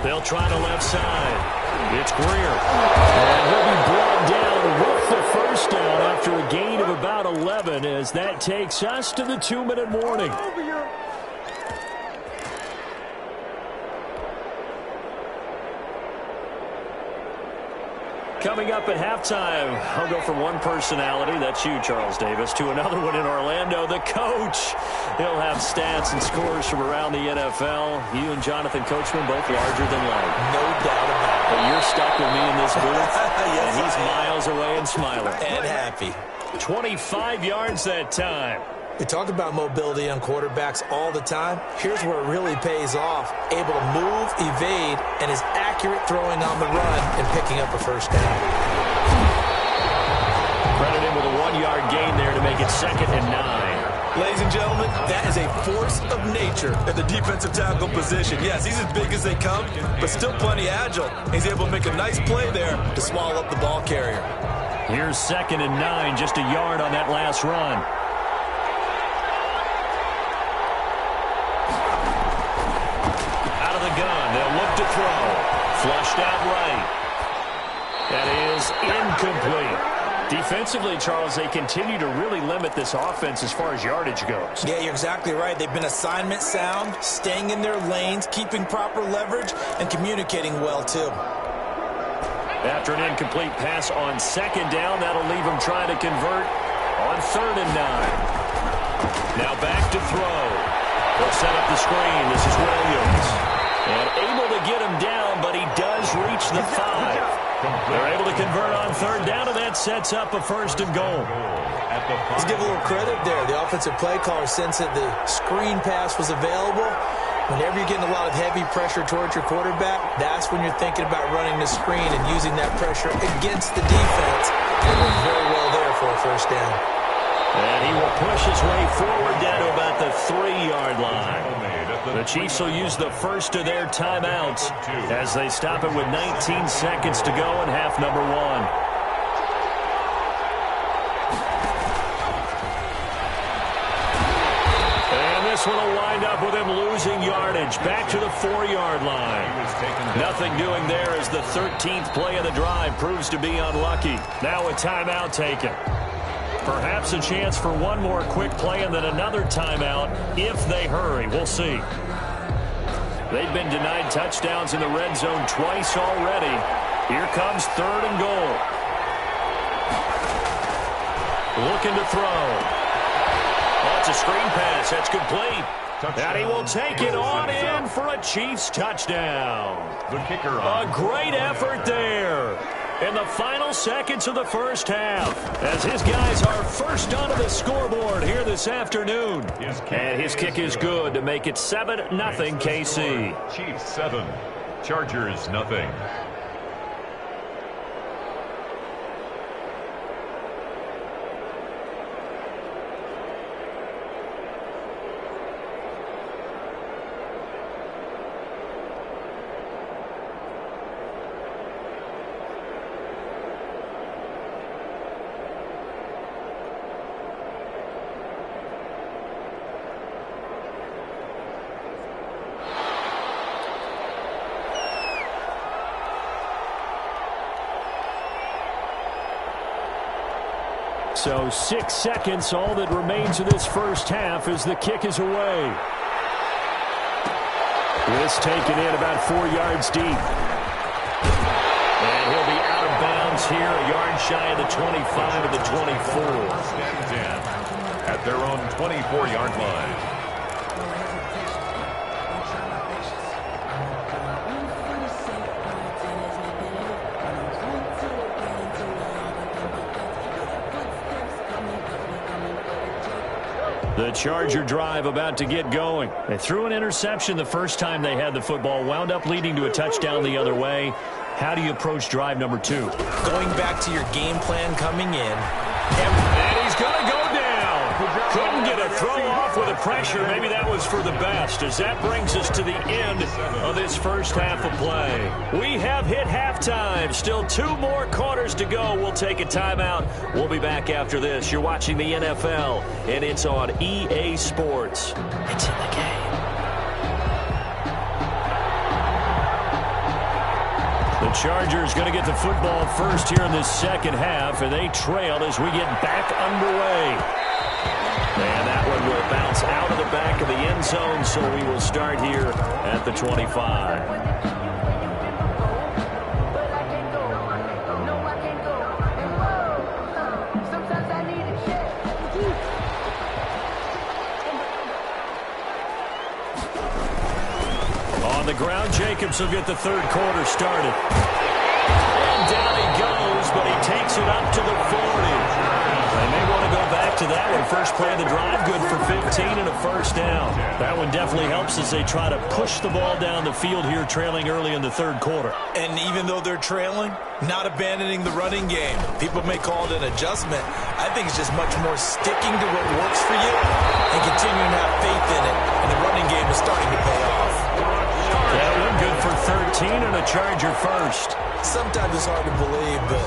S4: They'll try the left side. It's Greer. And he'll be brought down with the first down after a gain of about 11 as that takes us to the 2-minute warning. Coming up at halftime, I'll go from one personality, that's you, Charles Davis, to another one in Orlando, the coach. He'll have stats and scores from around the NFL. You and Jonathan Coachman both larger than life.
S3: No doubt about it.
S4: But you're stuck with me in this booth,
S3: Yes,
S4: and he's miles away and smiling.
S3: And happy.
S4: 25 yards that time.
S3: We talk about mobility on quarterbacks all the time. Here's where it really pays off. Able to move, evade, and is accurate throwing on the run and picking up a first down.
S4: Credit him with a 1-yard gain there to make it 2nd and 9.
S3: Ladies and gentlemen, that is a force of nature at the defensive tackle position. Yes, he's as big as they come, but still plenty agile. He's able to make a nice play there to swallow up the ball carrier.
S4: Here's 2nd and 9, just a yard on that last run. They'll look to throw. Flushed out right. That is incomplete. Defensively, Charles, they continue to really limit this offense as far as yardage goes.
S3: Yeah, you're exactly right. They've been assignment sound, staying in their lanes, keeping proper leverage, and communicating well, too.
S4: After an incomplete pass on 2nd down, that'll leave them trying to convert on 3rd and 9. Now back to throw. They'll set up the screen. This is Williams. And able to get him down, but he does reach the 5. They're able to convert on 3rd down, and that sets up a 1st and goal.
S3: Let's give a little credit there. The offensive play caller sensed that the screen pass was available. Whenever you're getting a lot of heavy pressure towards your quarterback, that's when you're thinking about running the screen and using that pressure against the defense. It worked very well there for a 1st down.
S4: And he will push his way forward down to about the 3-yard line. The Chiefs will use the first of their timeouts as they stop it with 19 seconds to go in half number 1. And this one will wind up with him losing yardage back to the 4-yard line. Nothing doing there as the 13th play of the drive proves to be unlucky. Now a timeout taken. Perhaps a chance for one more quick play and then another timeout if they hurry. We'll see. They've been denied touchdowns in the red zone twice already. Here comes 3rd and goal. Looking to throw. Oh, it's a screen pass. That's complete. And he will take it on in for a Chiefs touchdown.
S2: The kicker on.
S4: A great effort there in the final seconds of the first half as his guys are first onto the scoreboard here this afternoon. And his kick is good to make it 7-0 KC.
S2: Chiefs 7, Chargers nothing.
S4: So 6 seconds, all that remains of this first half as the kick is away. This taken in about 4 yards deep. And he'll be out of bounds here, a yard shy of the 25 of the 24.
S2: First and 10 at their own 24-yard line.
S4: The Charger drive about to get going. They threw an interception the first time they had the football, wound up leading to a touchdown the other way. How do you approach drive number 2?
S3: Going back to your game plan coming in.
S4: And he's going to go down. Couldn't get a throw off with the pressure. Maybe that was for the best, as that brings us to the end of this first half of play. We have hit halftime. Still 2 more quarters to go. We'll take a timeout. We'll be back after this. You're watching the NFL, and it's on EA Sports. It's in the game. The Chargers going to get the football first here in this second half, and they trail as we get back underway. And that one will bounce out of the back of the end zone, so we will start here at the 25. On the ground, Jacobs will get the third quarter started. And down he goes, but he takes it up to the 40. They may want to go back to that one. First play of the drive, good for 15 and a first down. That one definitely helps as they try to push the ball down the field here, trailing early in the third quarter.
S3: And even though they're trailing, not abandoning the running game. People may call it an adjustment. I think it's just much more sticking to what works for you and continuing to have faith in it. And the running game is starting to pay off.
S4: That one good for 13 and a Charger first.
S3: Sometimes it's hard to believe, but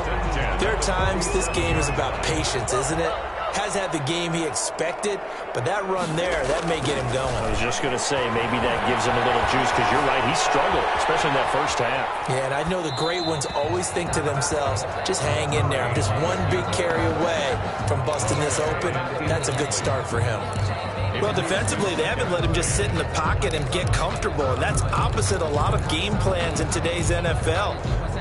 S3: there are times this game is about patience, isn't it? Has had the game he expected, but that run there, that may get him going.
S4: I was just going to say, maybe that gives him a little juice, because you're right, he struggled, especially in that first half.
S3: Yeah, and I know the great ones always think to themselves, just hang in there. I'm just one big carry away from busting this open. That's a good start for him. Well, defensively, they haven't let him just sit in the pocket and get comfortable, and that's opposite a lot of game plans in today's NFL.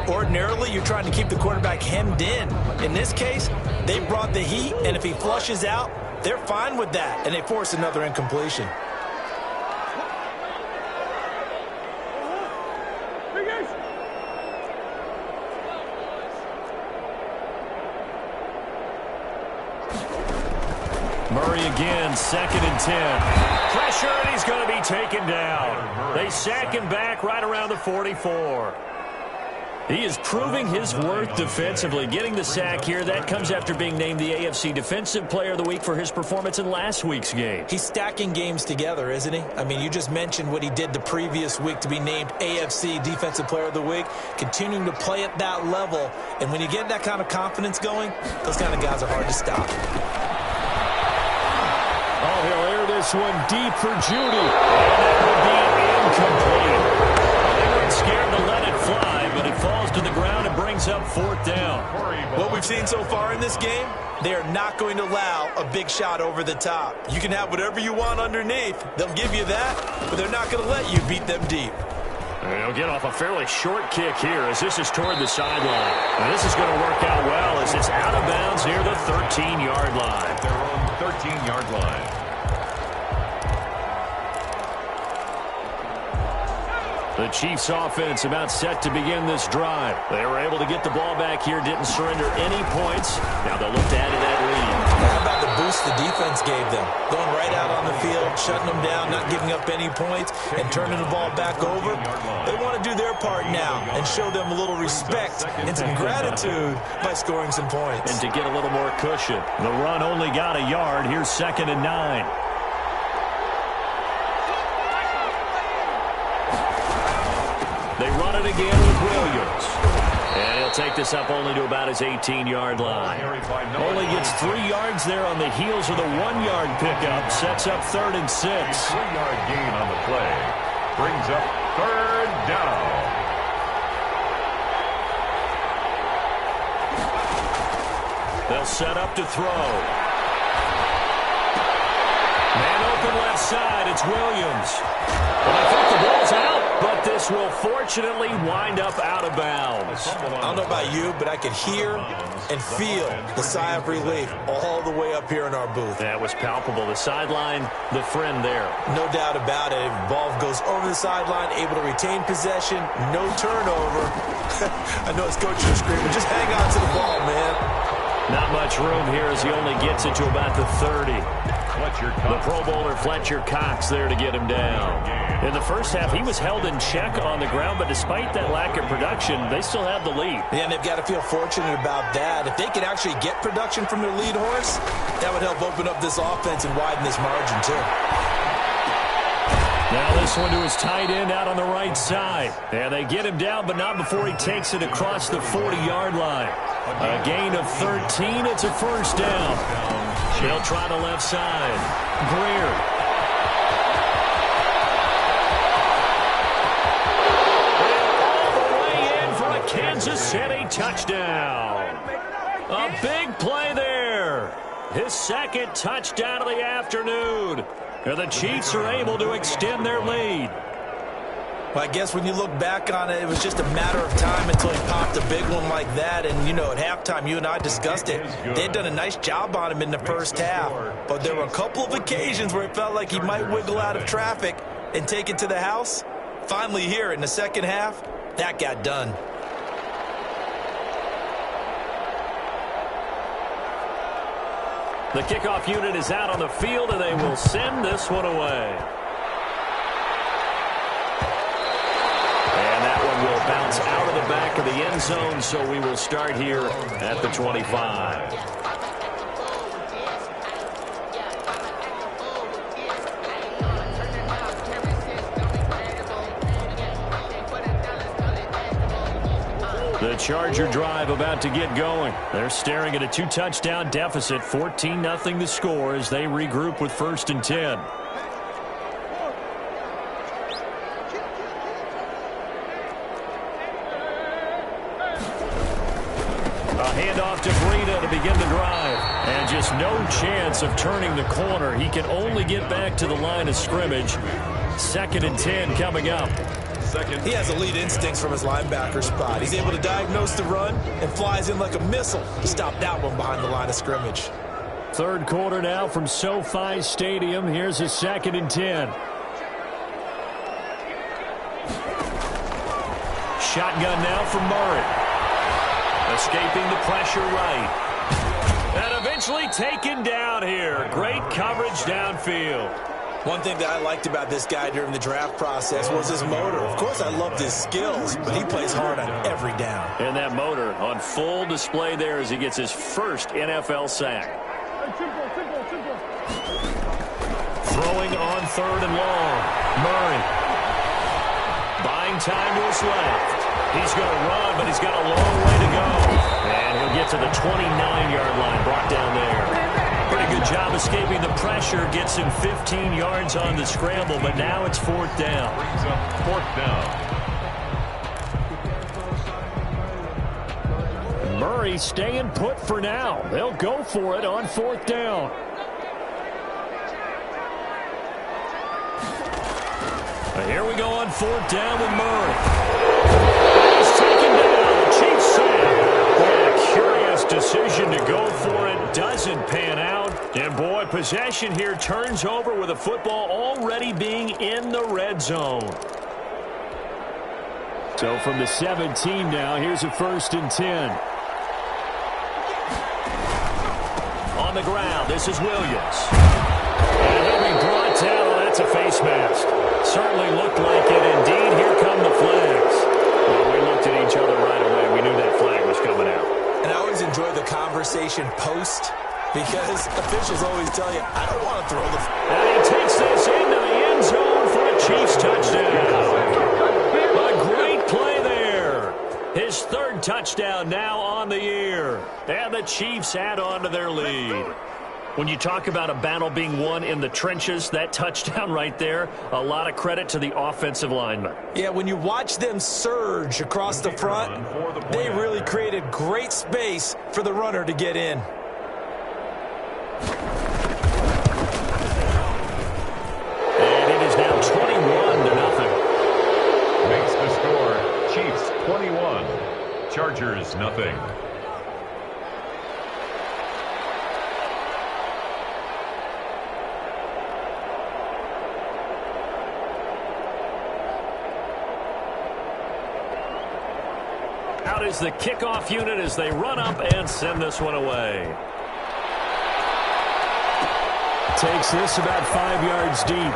S3: Ordinarily, you're trying to keep the quarterback hemmed in. In this case, they brought the heat, and if he flushes out, they're fine with that, and they force another incompletion.
S4: Murray again, 2nd and 10. Pressure, and he's going to be taken down. They sack him back right around the 44. He is proving his worth defensively, getting the sack here. That comes after being named the AFC Defensive Player of the Week for his performance in last week's game.
S3: He's stacking games together, isn't he? I mean, you just mentioned what he did the previous week to be named AFC Defensive Player of the Week, continuing to play at that level. And when you get that kind of confidence going, those kind of guys are hard to stop.
S4: Oh, he'll air this one deep for Judy. And that will be incomplete. They weren't scared to let it fly, but it falls to the ground and brings up 4th down.
S3: What we've seen so far in this game, they are not going to allow a big shot over the top. You can have whatever you want underneath. They'll give you that, but they're not going to let you beat them deep.
S4: And he'll get off a fairly short kick here as this is toward the sideline. And this is going to work out well as it's out of bounds near the 13-yard line.
S2: Their own 13-yard line.
S4: The Chiefs offense about set to begin this drive. They were able to get the ball back here, didn't surrender any points. Now they'll look to add to that lead.
S3: How about the boost the defense gave them? Going right out on the field, shutting them down, not giving up any points, and turning the ball back over. They want to do their part now and show them a little respect and some gratitude by scoring some points.
S4: And to get a little more cushion. The run only got a yard. Here's 2nd and 9. They run it again with Williams. And he'll take this up only to about his 18-yard line. Only gets 3 yards there on the heels of the 1-yard pickup. Sets up 3rd and 6.
S2: 3-yard gain on the play. Brings up 3rd down.
S4: They'll set up to throw. Man open left side. It's Williams. Well, I think the ball's out, but this will fortunately wind up out of bounds.
S3: I don't know about you, but I could hear and feel the sigh of relief all the way up here in our booth.
S4: That was palpable. The sideline, the friend there.
S3: No doubt about it. Ball goes over the sideline, able to retain possession, no turnover. I know his coach is screaming, just hang on to the ball, man.
S4: Not much room here as he only gets it to about the 30. The Pro Bowler Fletcher Cox there to get him down. In the first half, he was held in check on the ground, but despite that lack of production, they still have the lead.
S3: Yeah, and they've got to feel fortunate about that. If they could actually get production from their lead horse, that would help open up this offense and widen this margin, too.
S4: Now this one to his tight end out on the right side. And they get him down, but not before he takes it across the 40-yard line. A gain of 13. It's a first down. They'll try the left side. Greer. All the way in for a Kansas City touchdown. A big play there. His second touchdown of the afternoon. And the Chiefs are able to extend their lead.
S3: Well, I guess when you look back on it, it was just a matter of time until he popped a big one like that. And, you know, at halftime, you and I discussed it. They'd done a nice job on him in the first half. But there were a couple of occasions where it felt like he might wiggle out of traffic and take it to the house. Finally here in the second half, that got done.
S4: The kickoff unit is out on the field, and they will send this one away. And that one will bounce out of the back of the end zone, so we will start here at the 25. The Charger drive about to get going. They're staring at a 2-touchdown deficit, 14-0 the score as they regroup with 1st and 10. A handoff to Breida to begin the drive. And just no chance of turning the corner. He can only get back to the line of scrimmage. 2nd and 10 coming up.
S3: He has elite instincts from his linebacker spot. He's able to diagnose the run and flies in like a missile to stop that one behind the line of scrimmage.
S4: Third quarter now from SoFi Stadium. Here's a 2nd and 10. Shotgun now from Murray. Escaping the pressure right. And eventually taken down here. Great coverage downfield.
S3: One thing that I liked about this guy during the draft process was his motor. Of course, I loved his skills, but he plays hard on every down.
S4: And that motor on full display there as he gets his first NFL sack. Throwing on 3rd and long. Murray. Buying time to his left. He's going to run, but he's got a long way to go. And he'll get to the 29-yard line, brought down there. Pretty good job escaping the pressure. Gets him 15 yards on the scramble, but now it's 4th down.
S2: Brings up 4th down.
S4: Murray staying put for now. They'll go for it on 4th down. Here we go on 4th down with Murray. He's taken down. The Chiefs say a curious decision to go for it. Doesn't pan out. And boy, possession here turns over with a football already being in the red zone. So from the 17 now, here's a 1st and 10. On the ground, this is Williams. And he'll be brought down. Oh, that's a face mask. Certainly looked like it. Indeed, here come the flags. Well, we looked at each other right away. We knew that flag was coming out.
S3: And I always enjoy the conversation post because officials always tell you, I don't want to throw the...
S4: And he takes this into the end zone for a Chiefs touchdown. A great play there. His 3rd touchdown now on the year. And the Chiefs add on to their lead. When you talk about a battle being won in the trenches, that touchdown right there, a lot of credit to the offensive linemen.
S3: Yeah, when you watch them surge across the front, they really created great space for the runner to get in.
S4: And it is now 21-0.
S2: Makes the score Chiefs 21, Chargers nothing.
S4: Out is the kickoff unit as they run up and send this one away. Takes this about 5 yards deep.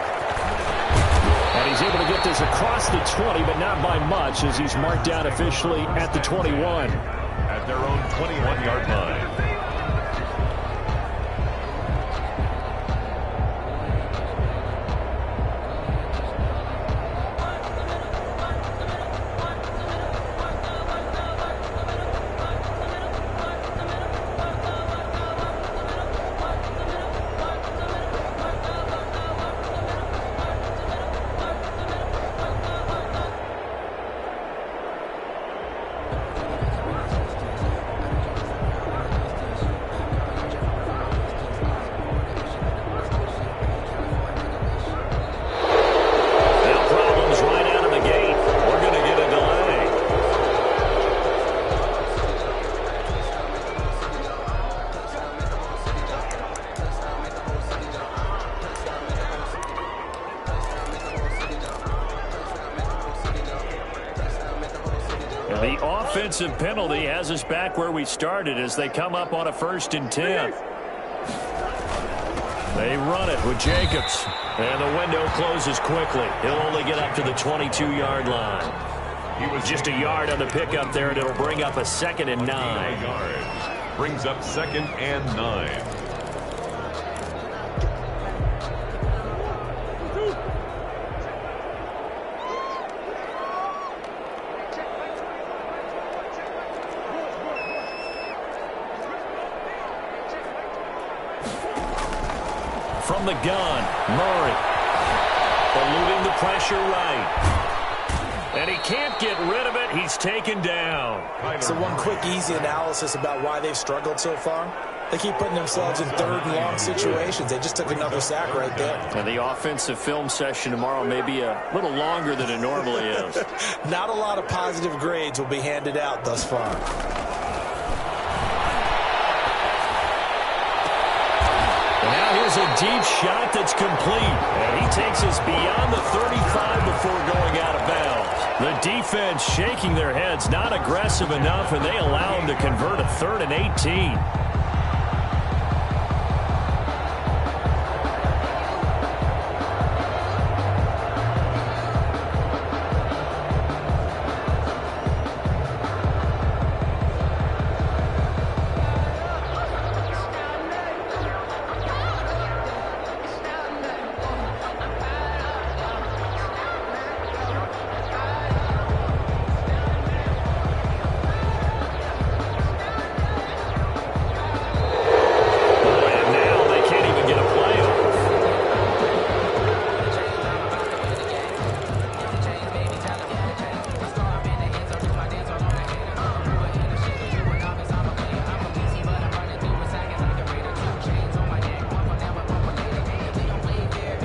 S4: And he's able to get this across the 20, but not by much as he's marked down officially at the 21.
S2: At their own 21-yard line.
S4: The offensive penalty has us back where we started as they come up on a 1st and 10. They run it with Jacobs. And the window closes quickly. He'll only get up to the 22-yard line. He was just a yard on the pickup there, and it'll bring up a 2nd and 9.
S2: Brings up 2nd and 9.
S4: From the gun, Murray. Eluding the pressure right. And he can't get rid of it. He's taken down.
S3: So one quick, easy analysis about why they've struggled so far. They keep putting themselves in 3rd and long situations. They just took another sack right there.
S4: And the offensive film session tomorrow may be a little longer than it normally is.
S3: Not a lot of positive grades will be handed out thus far.
S4: Now here's a deep shot that's complete. And he takes us beyond the 35 before going out of bounds. The defense shaking their heads, not aggressive enough, and they allow him to convert a 3rd and 18.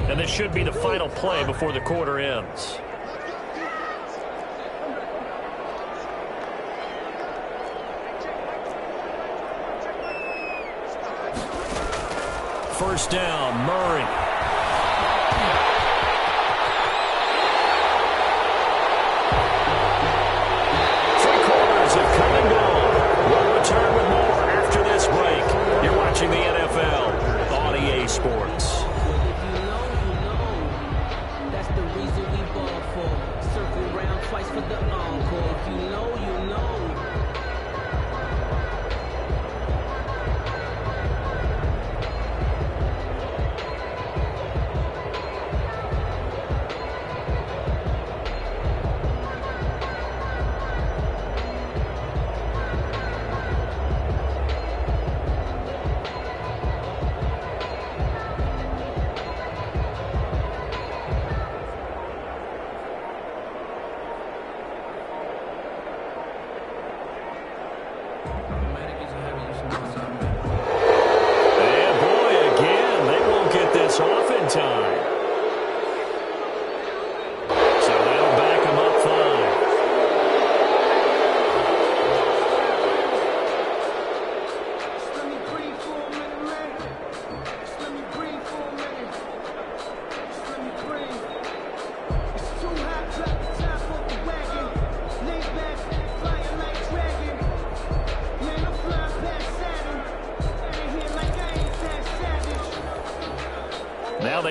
S4: And this should be the final play before the quarter ends. First down, Murray. Three quarters have come and gone. We'll return with more after this break. You're watching the NFL on EA Sports.
S5: For the encore, if you know, you know.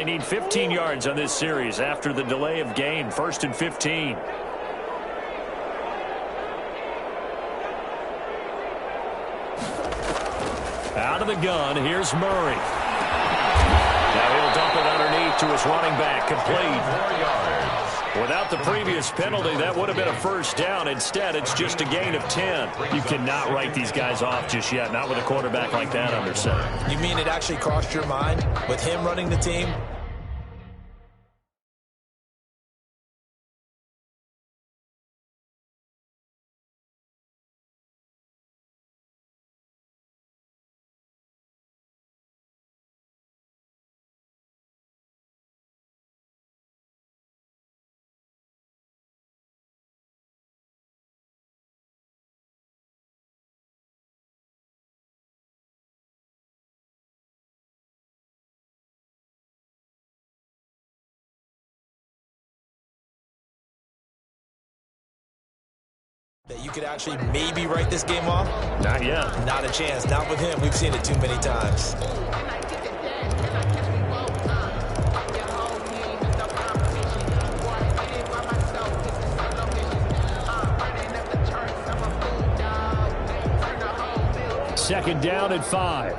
S4: they need 15 yards on this series after the delay of game. 1st and 15. Out of the gun, here's Murray. Now he'll dump it underneath to his running back, complete.
S2: 4 yards.
S4: Without the previous penalty, that would have been a first down. Instead, it's just a gain of 10. You cannot write these guys off just yet, not with a quarterback like that under center.
S3: You mean it actually crossed your mind with him running the team? That you could actually maybe write this game off?
S4: Not yet.
S3: Not a chance. Not with him. We've seen it too many times.
S4: Second down at 5.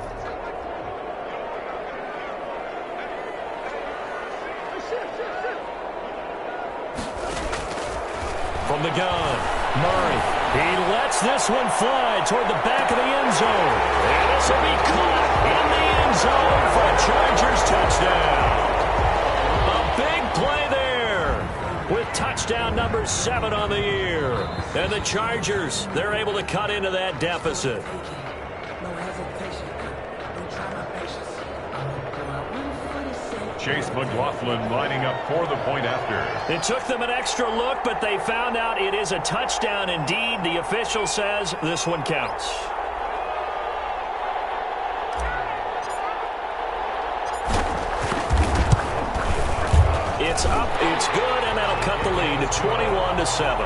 S4: From the gun, Murray. He lets this one fly toward the back of the end zone. And this will be caught in the end zone for a Chargers touchdown. A big play there with touchdown number 7 on the year. And the Chargers, they're able to cut into that deficit.
S2: Chase McLaughlin lining up for the point after.
S4: It took them an extra look, but they found out it is a touchdown indeed. The official says this one counts. It's up, it's good, and that'll cut the lead to 21-7.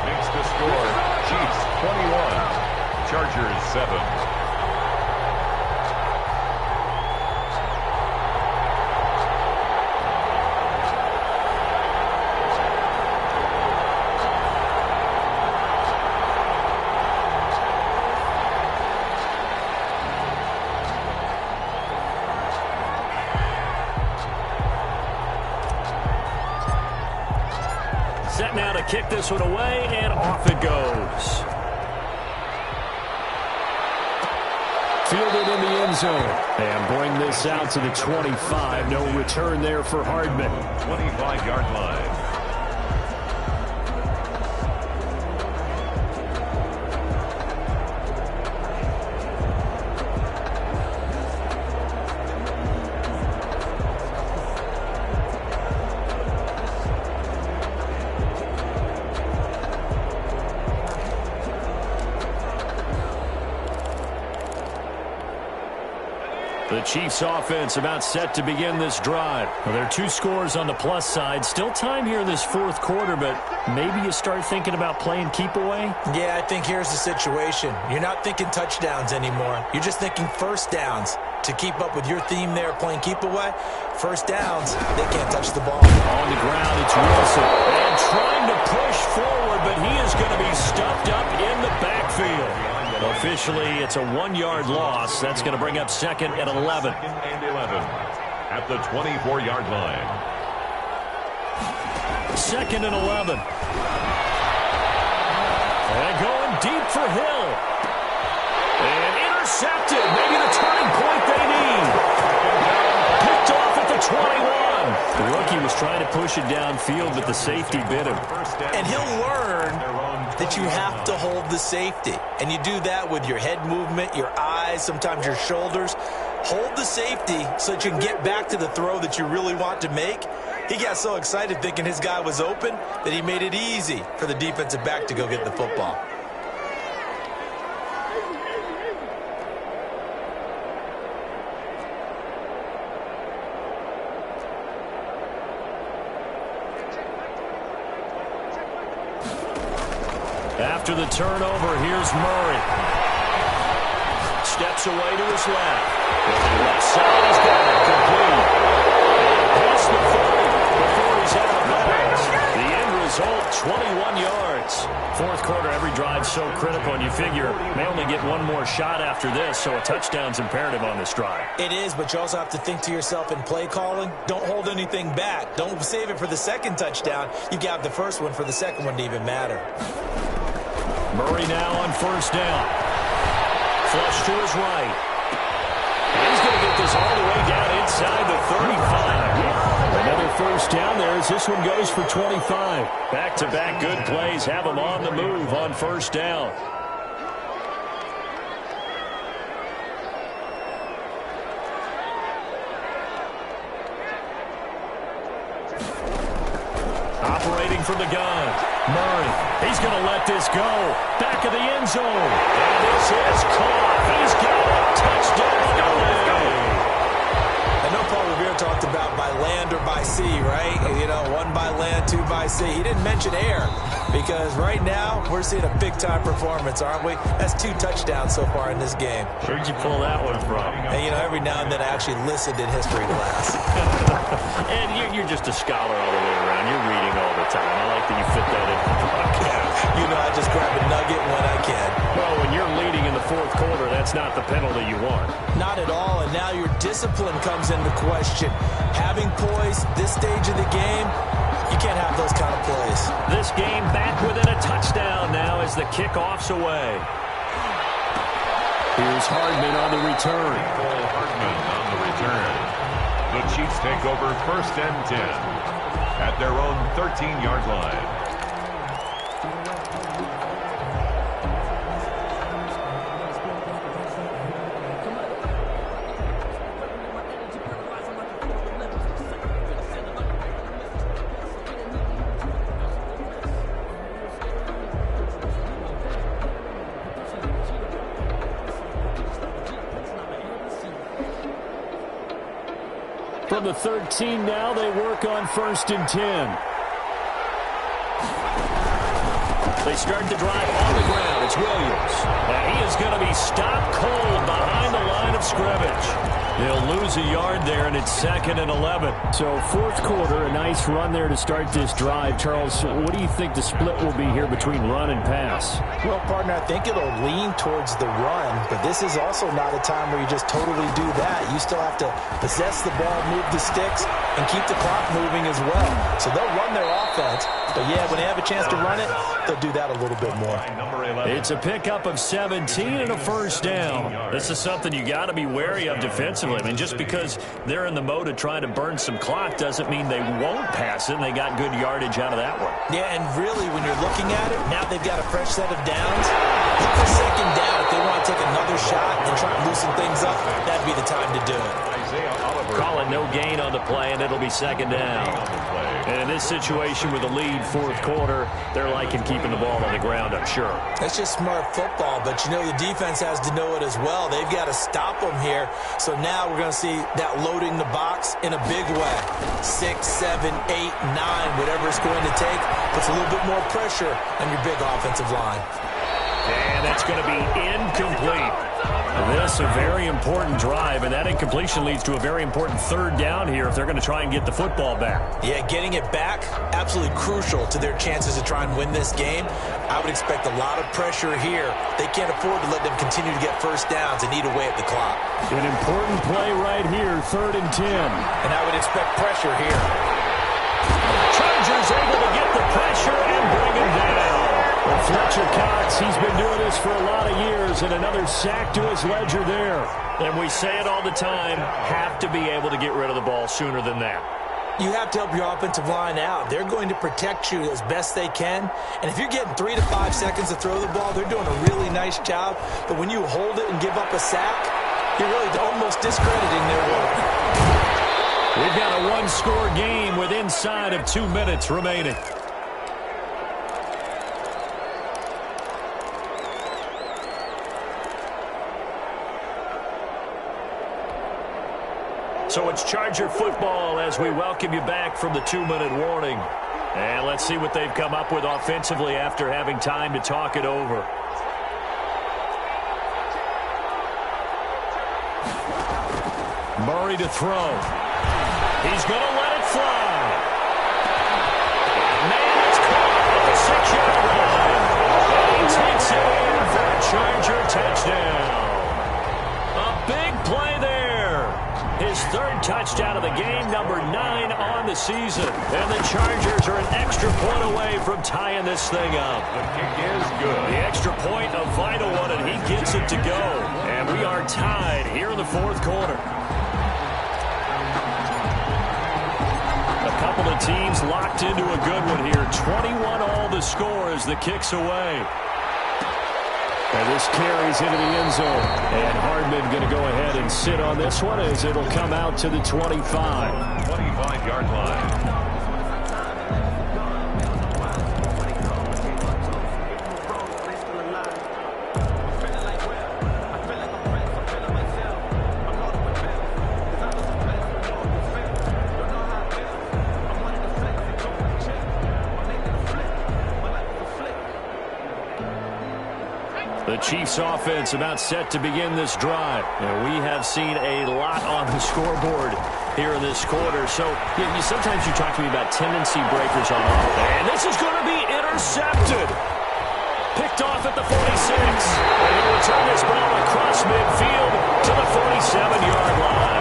S2: Makes the score Chiefs 21, Chargers 7.
S4: Set now to kick this one away, and off it goes. Fielded in the end zone. And bring this out to the 25. No return there for Hardman.
S2: 25-yard line.
S4: The Chiefs offense about set to begin this drive. Well, there are 2 scores on the plus side. Still time here in this 4th quarter, but maybe you start thinking about playing keep away?
S3: Yeah, I think here's the situation. You're not thinking touchdowns anymore. You're just thinking first downs. To keep up with your theme there, playing keep away, first downs, they can't touch the ball.
S4: On the ground, it's Wilson. And trying to push forward, but he is going to be stuffed up in the backfield. Officially, it's a 1-yard loss. That's going to bring up 2nd and 11.
S2: 2nd and 11 at the 24-yard line.
S4: 2nd and 11. And going deep for Hill. And intercepted. Maybe the turning point they need. Picked off at the 21. The rookie was trying to push it downfield, but the safety bit him.
S3: And he'll learn that you have to hold the safety. And you do that with your head movement, your eyes, sometimes your shoulders. Hold the safety so that you can get back to the throw that you really want to make. He got so excited thinking his guy was open that he made it easy for the defensive back to go get the football.
S4: After the turnover, here's Murray. Steps away to his left. Left side, he's got it complete. And result, 21 yards. Fourth quarter, every drive so critical, and you figure they only get one more shot after this, so a touchdown's imperative on this drive.
S3: It is, but you also have to think to yourself in play calling, don't hold anything back. Don't save it for the second touchdown. You got the first one for the second one to even matter.
S4: Murray now on first down. Flush to his right. And he's going to get this all the way down inside the 35. Another first down there as this one goes for 25. Back-to-back good plays have him on the move on first down. Operating from the gun. Murray, he's going to let this go. Back of the end zone. And this is caught. He's got a touchdown.
S3: I know Paul Revere talked about by land or by sea, right? You know, one by land, two by sea. He didn't mention air because right now we're seeing a big-time performance, aren't we? That's 2 touchdowns so far in this game.
S4: Where'd you pull that one from?
S3: And, you know, every now and then I actually listened in history class.
S4: And you're just a scholar all the way around. You're reading all the time. I like that you fit that in the broadcast.
S3: You know, I just grab a nugget when I can.
S4: Well, when you're leading in the fourth quarter, that's not the penalty you want.
S3: Not at all, and now your discipline comes into question. Having poise this stage of the game, you can't have those kind of plays.
S4: This game back within a touchdown now as the kickoff's away. Here's Hardman on the return.
S2: Hardman on the return. The Chiefs take over first and 10 at their own 13-yard line.
S4: From the 13 now, they work on first and 10. They start the drive on the ground. It's Williams. And he is going to be stopped cold behind the line of scrimmage. They'll lose a yard there, and it's 2nd and 11.
S6: So fourth quarter, a nice run there to start this drive. Charles, what do you think the split will be here between run and pass?
S3: Well, partner, I think it'll lean towards the run, but this is also not a time where you just totally do that. You still have to possess the ball, move the sticks, and keep the clock moving as well. So they'll run their offense, but yeah, when they have a chance to run it, they'll do that a little bit more.
S4: It's a pickup of 17 and a first down. This is something you got to be wary of defensively. I mean, just because they're in the mode of trying to burn some clock doesn't mean they won't pass it, and they got good yardage out of that one.
S3: Yeah, and really, when you're looking at it, now they've got a fresh set of downs. Look for second down. If they want to take another shot and try and loosen things up, that'd be the time to do it.
S4: Call it no gain on the play, and it'll be second down. And in this situation with a lead fourth quarter, they're liking keeping the ball on the ground, I'm sure.
S3: That's just smart football, but you know the defense has to know it as well. They've got to stop them here. So now we're going to see that loading the box in a big way. 6, 7, 8, 9, whatever it's going to take, puts a little bit more pressure on your big offensive line.
S4: And that's going to be incomplete. This a very important drive, and that incompletion leads to a very important third down here if they're going to try and get the football back.
S3: Yeah, getting it back, absolutely crucial to their chances to try and win this game. I would expect a lot of pressure here. They can't afford to let them continue to get first downs and eat away at the clock.
S6: An important play right here, 3rd and 10.
S3: And I would expect pressure here.
S4: Chargers able to get the pressure and bring him down. Well, Fletcher Cox, he's been doing this for a lot of years, and another sack to his ledger there. And we say it all the time, have to be able to get rid of the ball sooner than that.
S3: You have to help your offensive line out. They're going to protect you as best they can. And if you're getting 3 to 5 seconds to throw the ball, they're doing a really nice job. But when you hold it and give up a sack, you're really almost discrediting their work.
S4: We've got a one-score game with inside of 2 minutes remaining. So it's Charger football as we welcome you back from the 2-minute warning. And let's see what they've come up with offensively after having time to talk it over. Murray to throw. He's going to let it fly. Man, it's caught. touchdown of the game, number 9 on the season. And the Chargers are an extra point away from tying this thing up.
S2: The kick is good.
S4: The extra point, a vital one, and he gets it to go. And we are tied here in the fourth quarter. A couple of teams locked into a good one here. 21 all the score as the kick's away. And this carries into the end zone. And Hardman going to go ahead and sit on this one as it'll come out to the 25.
S2: 25-yard line.
S4: The Chiefs offense about set to begin this drive. And we have seen a lot on the scoreboard here in this quarter. So sometimes you talk to me about tendency breakers on offense. And this is going to be intercepted. Picked off at the 46. And he'll return this ball across midfield to the 47-yard line.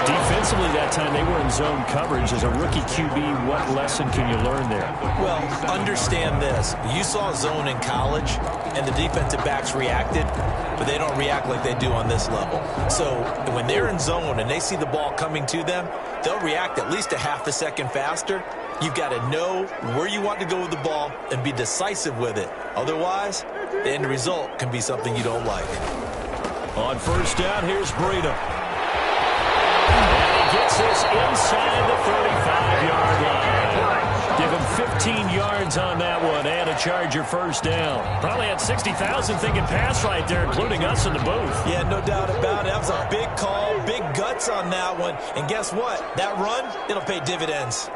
S4: Defensively that time, they were in zone coverage. As a rookie QB, what lesson can you learn there?
S3: Well, understand this. You saw zone in college, and the defensive backs reacted, but they don't react like they do on this level. So when they're in zone and they see the ball coming to them, they'll react at least a half a second faster. You've got to know where you want to go with the ball and be decisive with it. Otherwise, the end result can be something you don't like.
S4: On first down, here's Breida. And he gets this inside the 35-yard line. Give him 15 yards on that one and a Charger first down. Probably had 60,000 thinking pass right there, including us in the booth.
S3: Yeah, no doubt about it. That was a big call, big guts on that one. And guess what? That run, it'll pay dividends.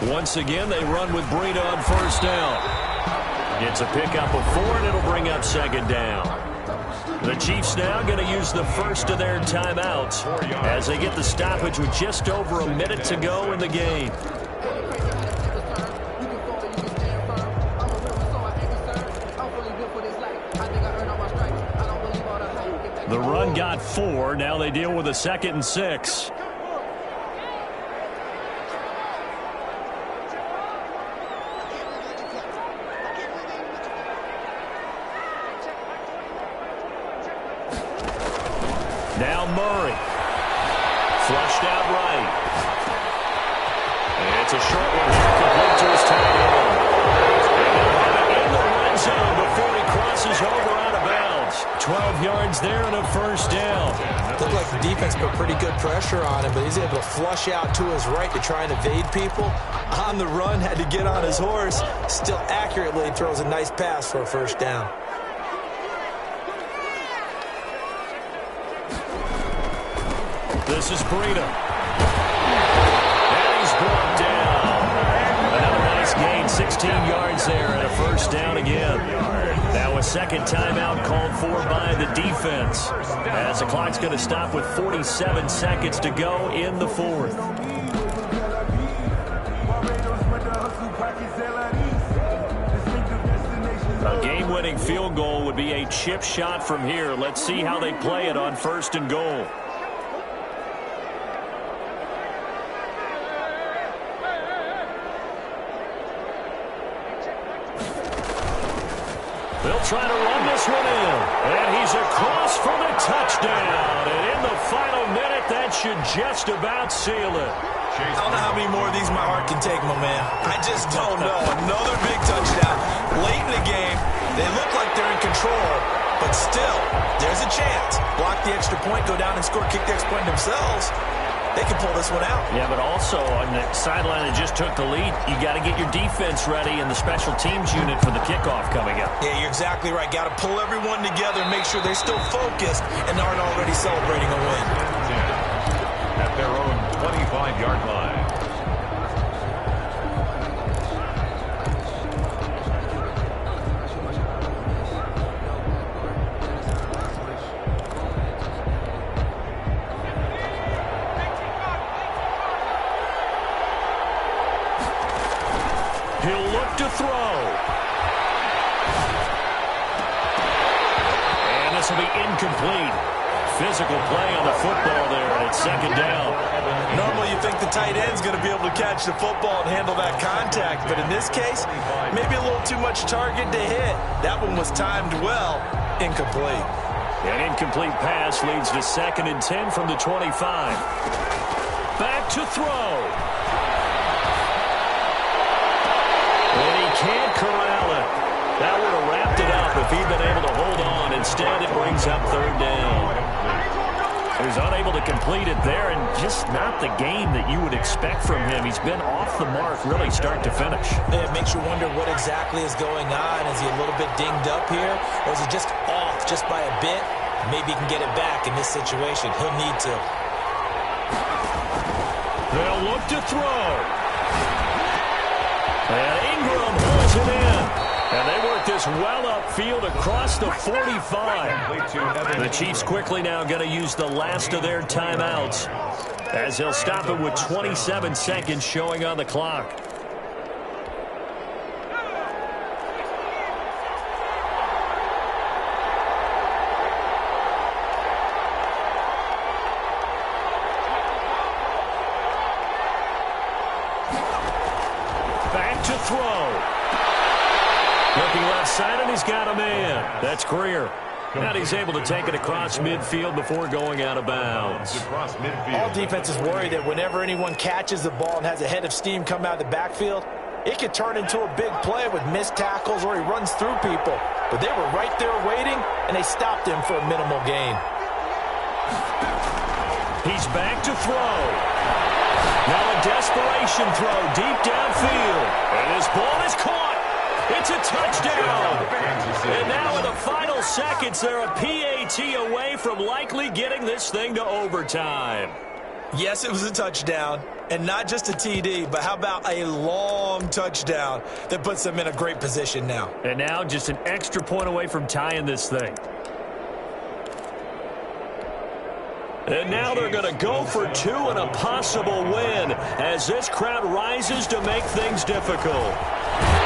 S4: Once again, they run with Breida on first down. It's a pickup of 4, and it'll bring up second down. The Chiefs now going to use the first of their timeouts as they get the stoppage with just over a minute to go in the game. The run got 4. Now they deal with a 2nd and 6. Now Murray. Flushed out right. And it's a short one here. Complete to his tight end. In the red zone before he crosses over out of bounds. 12 yards there and a first down.
S3: Looked like the defense put pretty good pressure on him, but he's able to flush out to his right to try and evade people. On the run, had to get on his horse. Still accurately throws a nice pass for a first down.
S4: This is Breida. And he's brought down. Another nice gain, 16 yards there, and a first down again. Now a second timeout called for by the defense, as the clock's going to stop with 47 seconds to go in the fourth. A game-winning field goal would be a chip shot from here. Let's see how they play it on first and goal. They'll try to run this one in. And he's across for the touchdown. And in the final minute, that should just about seal it.
S3: I don't know how many more of these my heart can take, my man. I just don't know. Another big touchdown. Late in the game, they look like they're in control. But still, there's a chance. Block the extra point, go down and score, kick the extra point themselves. They can pull this one out.
S4: Yeah, but also on the sideline that just took the lead, you got to get your defense ready and the special teams unit for the kickoff coming up.
S3: Yeah, you're exactly right. Got to pull everyone together and make sure they're still focused and aren't already celebrating a win.
S2: At their own 25-yard line.
S4: He'll look to throw. will be incomplete. Physical play on the football there, and it's second down.
S3: Normally you think the tight end's going to be able to catch the football and handle that contact, but in this case, maybe a little too much target to hit. That one was timed well, incomplete.
S4: An incomplete pass leads to 2nd and 10 from the 25. Back to throw. And he can't corral it. That would have wrapped it up if he'd been able to hold on. Instead, it brings up 3rd down. He was unable to complete it there, and just not the game that you would expect from him. He's been off the mark really start to finish.
S3: It makes you wonder what exactly is going on. Is he a little bit dinged up here, or is he just off just by a bit? Maybe he can get it back in this situation. He'll need to.
S4: They'll look to throw. And Ingram holds it in. And they work this well upfield across the 45. The Chiefs quickly now going to use the last of their timeouts as they'll stop it with 27 seconds showing on the clock. Back to throw. Looking left side, and he's got a man. That's Greer. And he's able to take it across midfield before going out of bounds.
S3: All defenses worry that whenever anyone catches the ball and has a head of steam come out of the backfield, it could turn into a big play with missed tackles or he runs through people. But they were right there waiting, and they stopped him for a minimal gain.
S4: He's back to throw. Now a desperation throw deep downfield. And his ball is caught. It's a touchdown. And now in the final seconds, they're a PAT away from likely getting this thing to overtime.
S3: Yes, it was a touchdown, and not just a TD, but how about a long touchdown that puts them in a great position now.
S4: And now just an extra point away from tying this thing. And now they're going to go for 2 and a possible win as this crowd rises to make things difficult.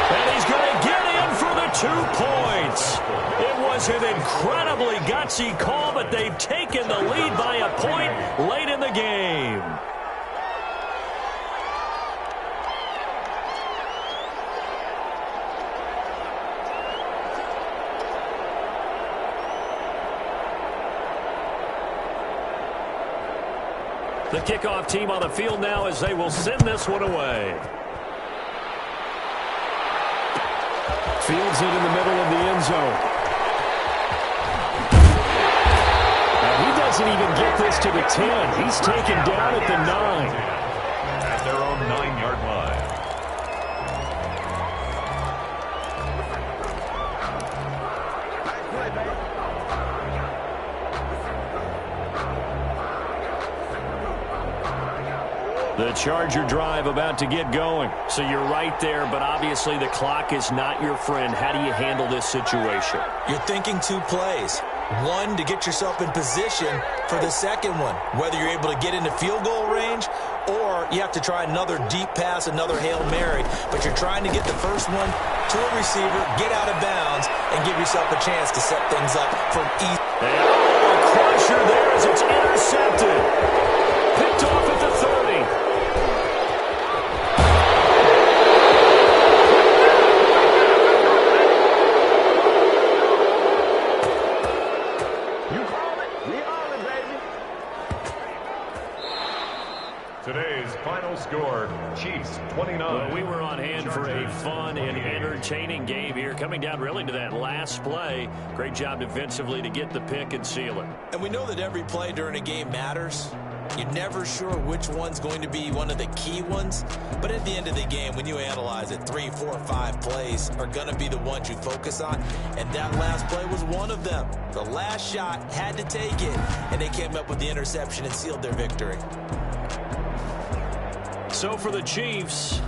S4: And he's going to get in for the 2 points. It was an incredibly gutsy call, but they've taken the lead by a point late in the game. The kickoff team on the field now as they will send this one away. Fields it in the middle of the end zone. And he doesn't even get this to the 10. He's taken down at the 9.
S2: At their own 9-yard line.
S4: The Charger drive about to get going. So you're right there, but obviously the clock is not your friend. How do you handle this situation?
S3: You're thinking 2 plays. One, to get yourself in position for the second one, whether you're able to get into field goal range or you have to try another deep pass, another Hail Mary, but you're trying to get the first one to a receiver, get out of bounds, and give yourself a chance to set things up for easy.
S4: A crusher there as it's intercepted. Picked off at the 30.
S2: Today's final score, Chiefs 29.
S4: Well, we were on hand for a fun and entertaining game here, coming down really to that last play. Great job defensively to get the pick and seal it.
S3: And we know that every play during a game matters. You're never sure which one's going to be one of the key ones. But at the end of the game, when you analyze it, 3, 4, 5 plays are going to be the ones you focus on. And that last play was one of them. The last shot had to take it, and they came up with the interception and sealed their victory.
S4: So for the Chiefs,